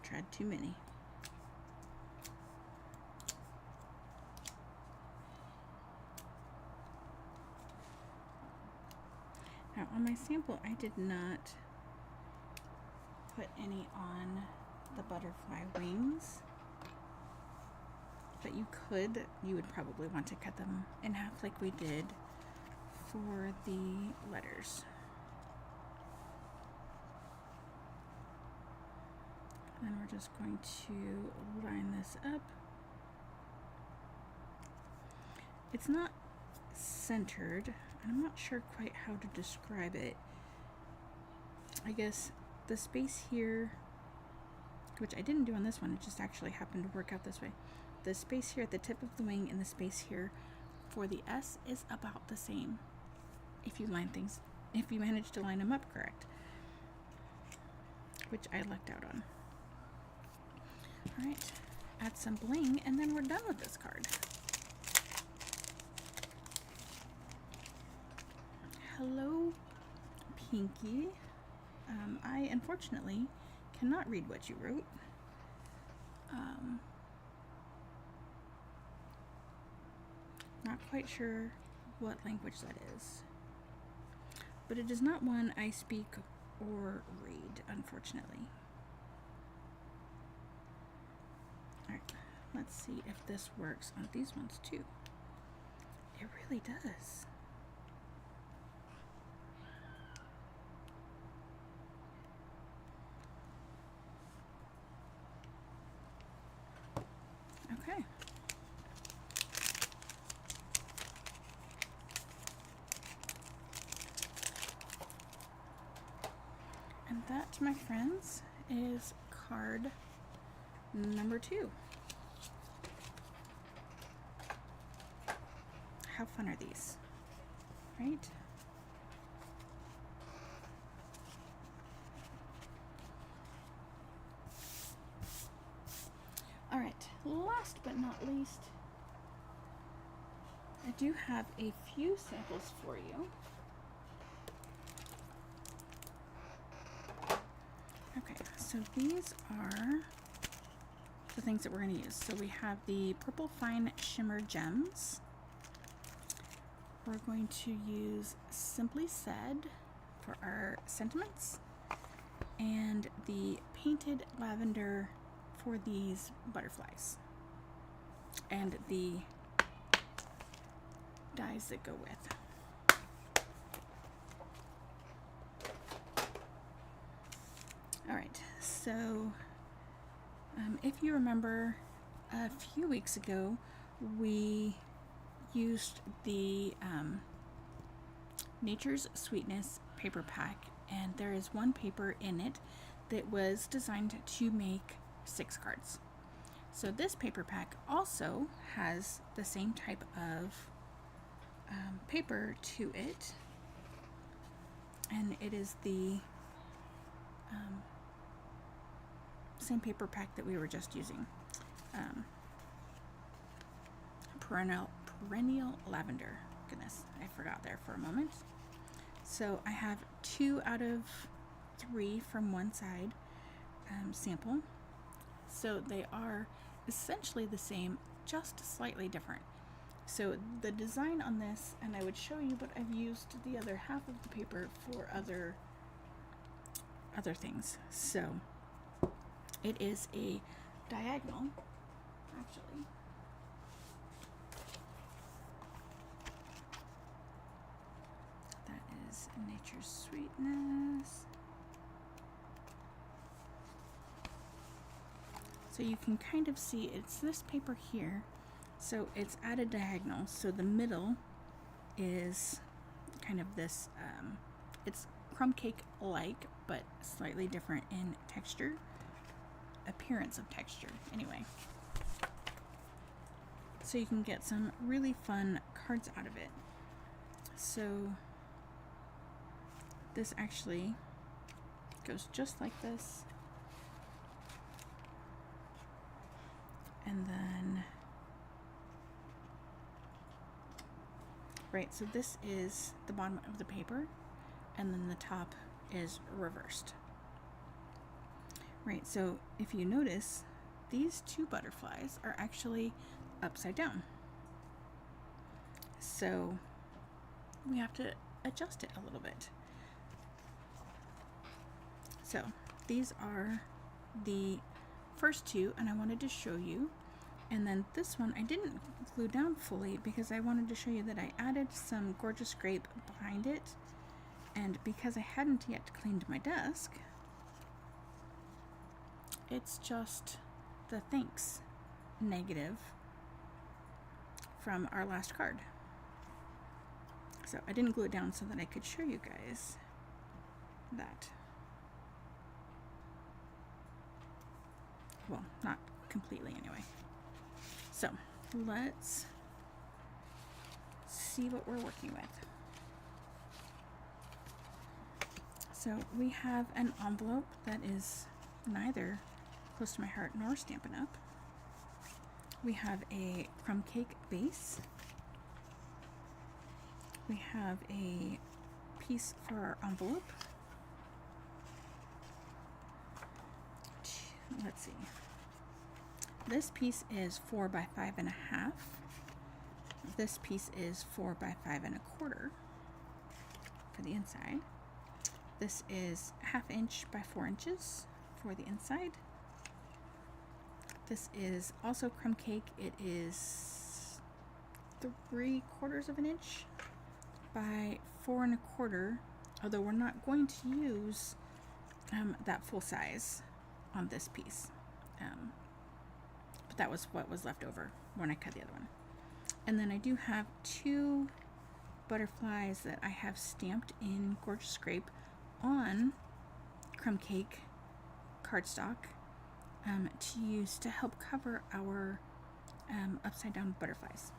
tried too many. Now on my sample, I did not put any on the butterfly wings, but you would probably want to cut them in half like we did for the letters. Then we're just going to line this up. It's not centered, and I'm not sure quite how to describe it. I guess the space here, which I didn't do on this one, it just actually happened to work out this way. The space here at the tip of the wing and the space here for the S is about the same if you manage to line them up correct, which I lucked out on. All right, add some bling, and then we're done with this card. Hello, Pinky. I unfortunately cannot read what you wrote. Not quite sure what language that is, but it is not one I speak or read, unfortunately. Alright, let's see if this works on these ones too. It really does. Okay. And that, my friends, is card number 2. How fun are these, right? All right, last but not least, I do have a few samples for you. Okay, so these are the things that we're going to use. So we have the Purple Fine Shimmer Gems. We're going to use Simply Said for our sentiments, and the Painted Lavender for these butterflies, and the dies that go with. All right, so if you remember, a few weeks ago we used the Nature's Sweetness paper pack, and there is one paper in it that was designed to make 6 cards. So this paper pack also has the same type of paper to it, and it is the same paper pack that we were just using. Perennial Lavender. Goodness, I forgot there for a moment. So I have 2 out of 3 from one side sample. So they are essentially the same, just slightly different. So the design on this, and I would show you, but I've used the other half of the paper for other things. So it is a diagonal, actually. That is Nature's Sweetness. So you can kind of see it's this paper here. So it's at a diagonal. So the middle is kind of this, it's crumb cake like, but slightly different in texture, appearance of texture. Anyway, so you can get some really fun cards out of it. So this actually goes just like this, and then right, so this is the bottom of the paper, and then the top is reversed. Right, so if you notice, these two butterflies are actually upside down. So we have to adjust it a little bit. So these are the first two, and I wanted to show you. And then this one I didn't glue down fully because I wanted to show you that I added some Gorgeous Grape behind it. And because I hadn't yet cleaned my desk, it's just the thanks negative from our last card. So I didn't glue it down so that I could show you guys that. Well, not completely anyway. So let's see what we're working with. So we have an envelope that is neither close to my heart nor Stampin' Up. We have a crumb cake base. We have a piece for our envelope. Let's see. This piece is 4 by 5.5. This piece is 4 by 5.25 for the inside. This is 1/2 inch by 4 inches for the inside. This is also crumb cake. It is 3/4 of an inch by 4 1/4. Although we're not going to use that full size on this piece. But that was what was left over when I cut the other one. And then I do have 2 butterflies that I have stamped in Gorgeous Grape on crumb cake cardstock to use to help cover our upside down butterflies.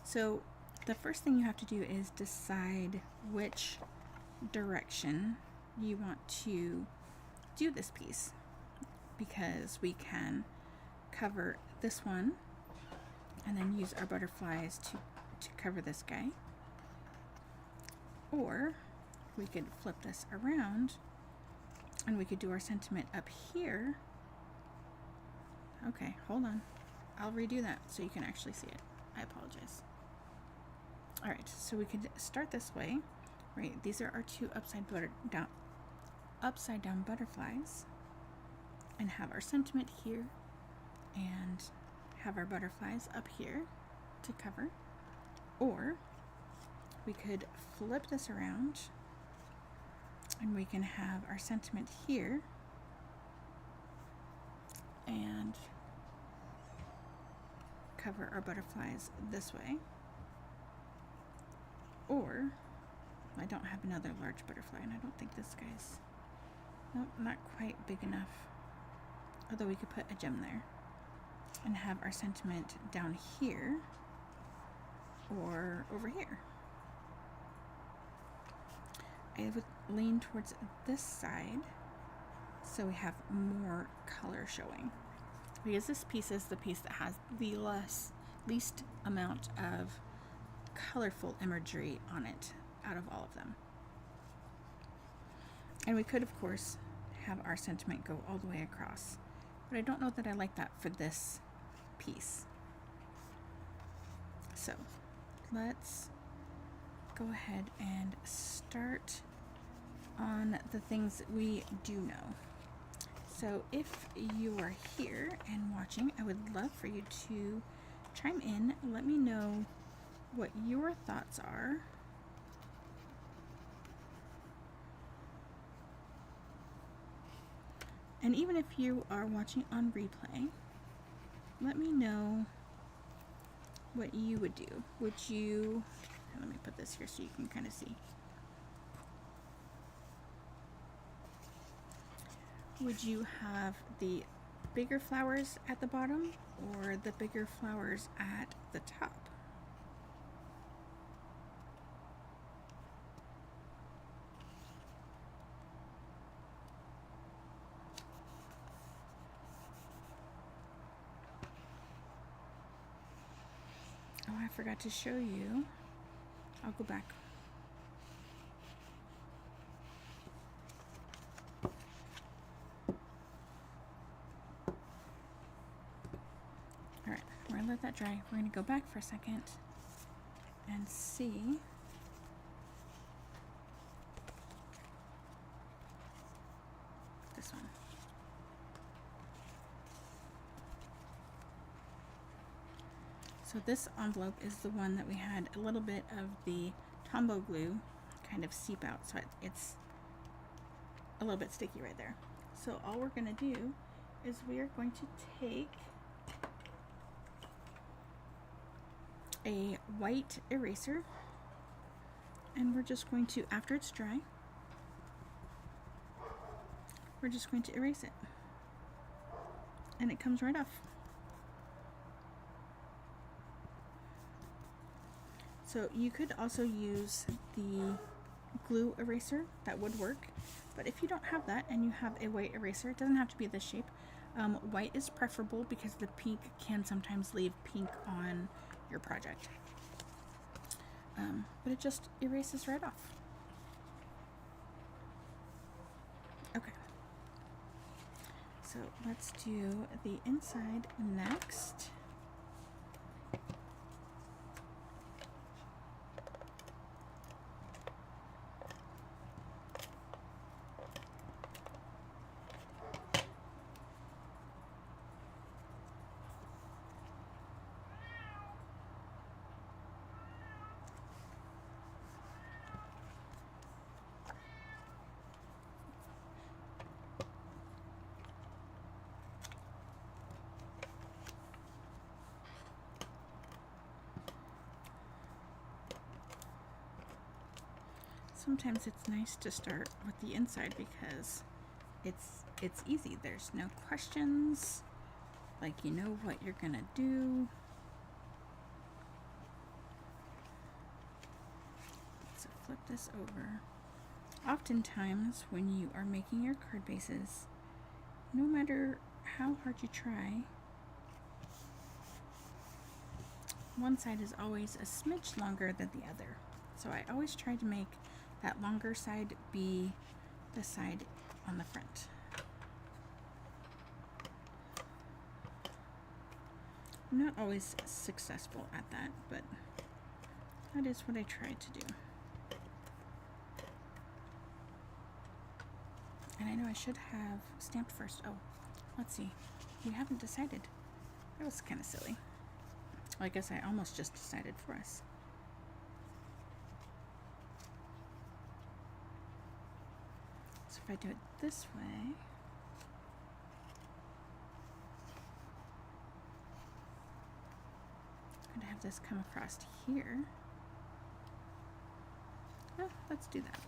So the first thing you have to do is decide which direction you want to do this piece, because we can cover this one and then use our butterflies to cover this guy, or we could flip this around and we could do our sentiment up here. Okay, hold on, I'll redo that so you can actually see it. I apologize. Alright, so we could start this way, right? These are our 2 upside down butterflies, and have our sentiment here and have our butterflies up here to cover. Or we could flip this around and we can have our sentiment here and cover our butterflies this way. Or I don't have another large butterfly, and I don't think this guy's, nope, not quite big enough. Although we could put a gem there and have our sentiment down here or over here. I would lean towards this side so we have more color showing, because this piece is the piece that has the least amount of colorful imagery on it out of all of them. And we could, of course, have our sentiment go all the way across, but I don't know that I like that for this piece. So let's go ahead and start on the things that we do know. So if you are here and watching, I would love for you to chime in. Let me know what your thoughts are. And even if you are watching on replay, let me know what you would do. Would you, let me put this here so you can kind of see. Would you have the bigger flowers at the bottom or the bigger flowers at the top? Oh, I forgot to show you. I'll go back. Alright, we're gonna let that dry. We're gonna go back for a second and see. This one. So this envelope is the one that we had a little bit of the Tombow glue kind of seep out, so it's a little bit sticky right there. So all we're going to do is we are going to take a white eraser, and we're just going to, after it's dry, we're just going to erase it, and it comes right off. So you could also use the glue eraser, that would work, but if you don't have that and you have a white eraser, it doesn't have to be this shape. White is preferable because the pink can sometimes leave pink on your project, but it just erases right off. Okay, so let's do the inside next. Sometimes it's nice to start with the inside because it's easy. There's no questions. Like, you know what you're gonna do. So flip this over. Oftentimes when you are making your card bases, no matter how hard you try, one side is always a smidge longer than the other. So I always try to make that longer side be the side on the front. I'm not always successful at that, but that is what I try to do. And I know I should have stamped first. Oh, let's see. We haven't decided. That was kind of silly. Well, I guess I almost just decided for us. So if I do it this way, I'm going to have this come across here. Oh, let's do that.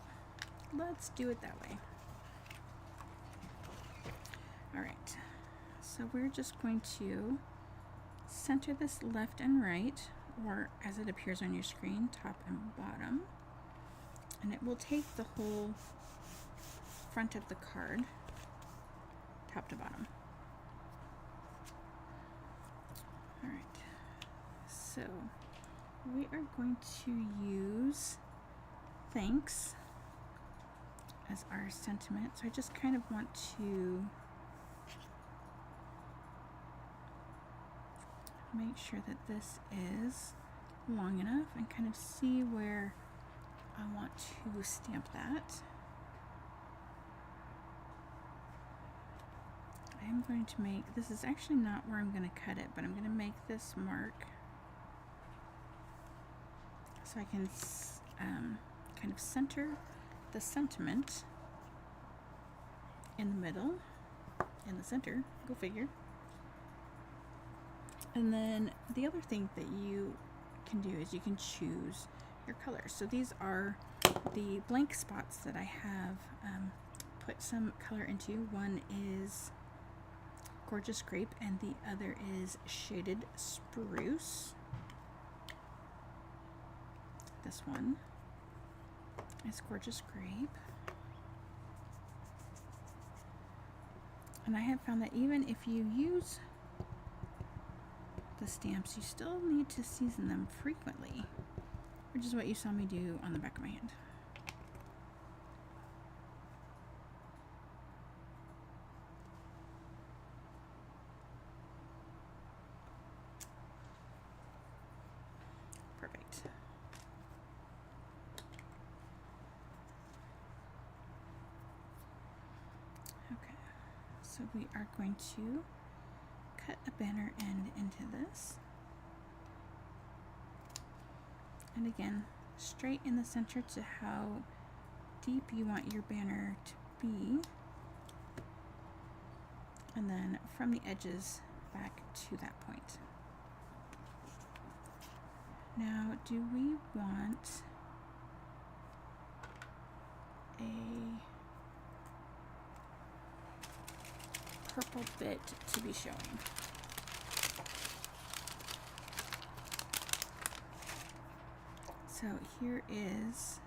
Let's do it that way. Alright, so we're just going to center this left and right, or as it appears on your screen, top and bottom. And it will take the whole front of the card, top to bottom. Alright, so we are going to use thanks as our sentiment. So I just kind of want to make sure that this is long enough and kind of see where I want to stamp that. I am going to make, this is actually not where I'm going to cut it, but I'm going to make this mark so I can kind of center the sentiment in the middle, in the center, go figure. And then the other thing that you can do is you can choose your colors. So these are the blank spots that I have put some color into. One is Gorgeous Grape and the other is Shaded Spruce. This one is Gorgeous Grape. And I have found that even if you use the stamps, you still need to season them frequently, which is what you saw me do on the back of my hand. So we are going to cut a banner end into this. And again, straight in the center to how deep you want your banner to be. And then from the edges back to that point. Now, do we want a purple bit to be showing? So here is,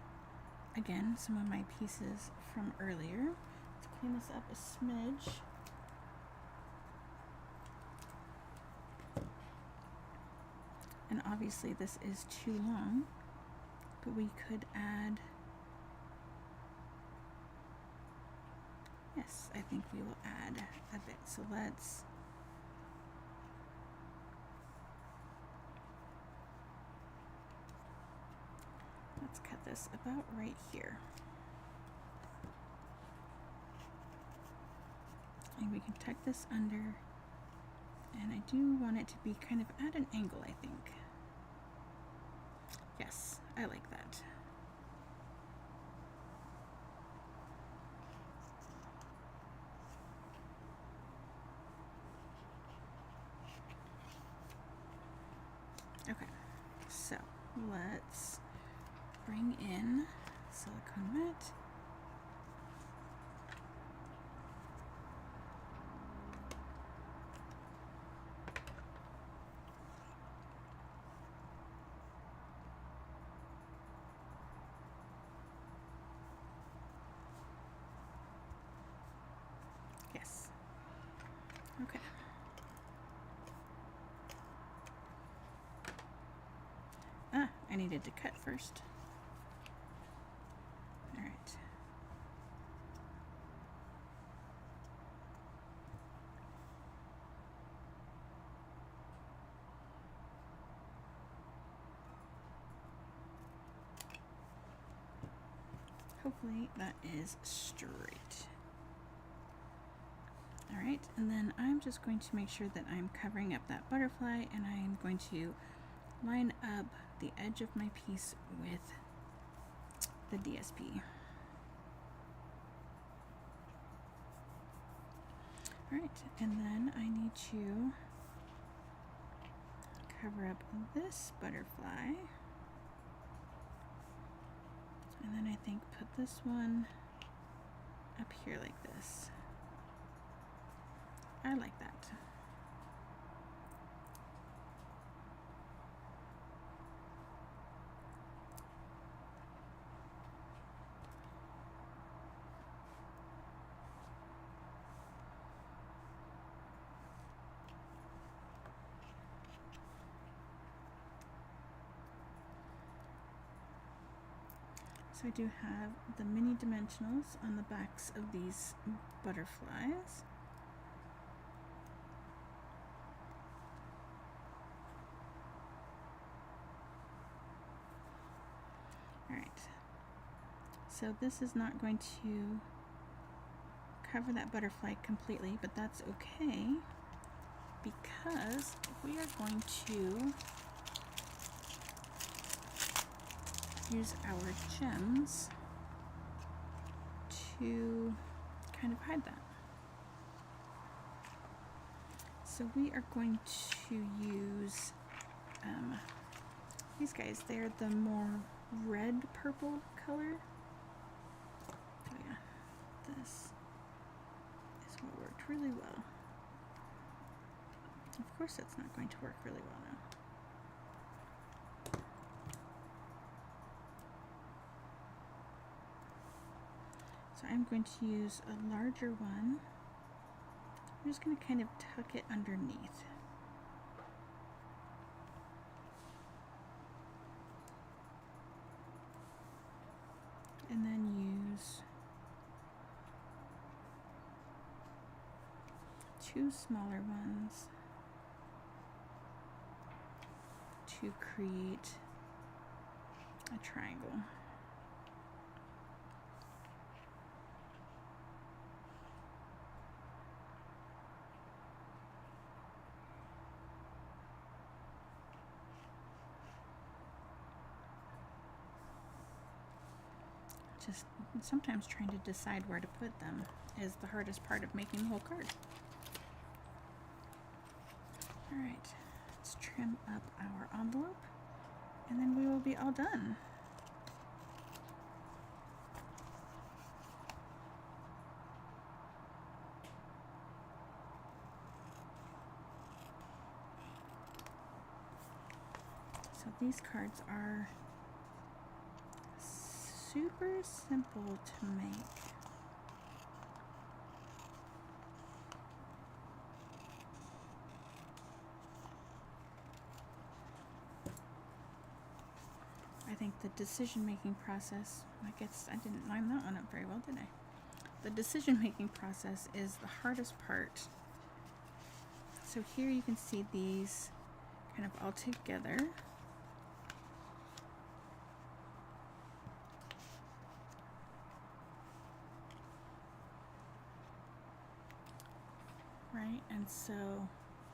again, some of my pieces from earlier. Let's clean this up a smidge. And obviously this is too long, but we could add, yes, I think we will add a bit. So let's cut this about right here. And we can tuck this under, and I do want it to be kind of at an angle, I think. Yes, I like that. Okay, so let's bring in silicone mat. Yes. Okay. I needed to cut first. All right. Hopefully that is straight. All right, and then I'm just going to make sure that I'm covering up that butterfly, and I am going to line up the edge of my piece with the DSP. All right, and then I need to cover up this butterfly, and then I think put this one up here like this. I like that. So I do have the mini dimensionals on the backs of these butterflies. All right. So this is not going to cover that butterfly completely, but that's okay because we are going to use our gems to kind of hide that. So we are going to use these guys. They're the more red purple color. Oh yeah, this is what worked really well. Of course that's not going to work really well now. So I'm going to use a larger one. I'm just going to kind of tuck it underneath. And then use two smaller ones to create a triangle. Just sometimes trying to decide where to put them is the hardest part of making the whole card. Alright, let's trim up our envelope and then we will be all done. So these cards are super simple to make. I think the decision-making process, I guess I didn't line that one up very well, did I? The decision-making process is the hardest part. So here you can see these kind of all together. Right, and so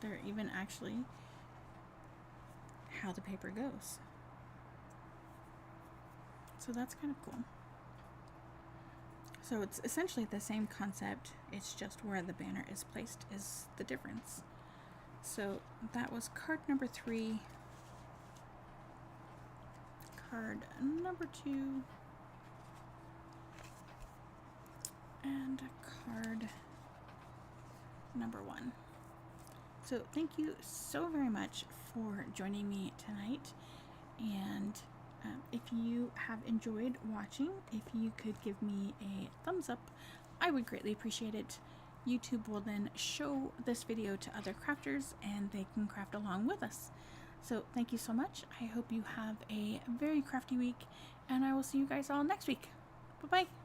they're even actually how the paper goes. So that's kind of cool. So it's essentially the same concept, it's just where the banner is placed is the difference. So that was card number 3, card number 2, and card number 1. So thank you so very much for joining me tonight, and if you have enjoyed watching, if you could give me a thumbs up, I would greatly appreciate it. YouTube will then show this video to other crafters and they can craft along with us. So thank you so much. I hope you have a very crafty week, and I will see you guys all next week. Bye-bye.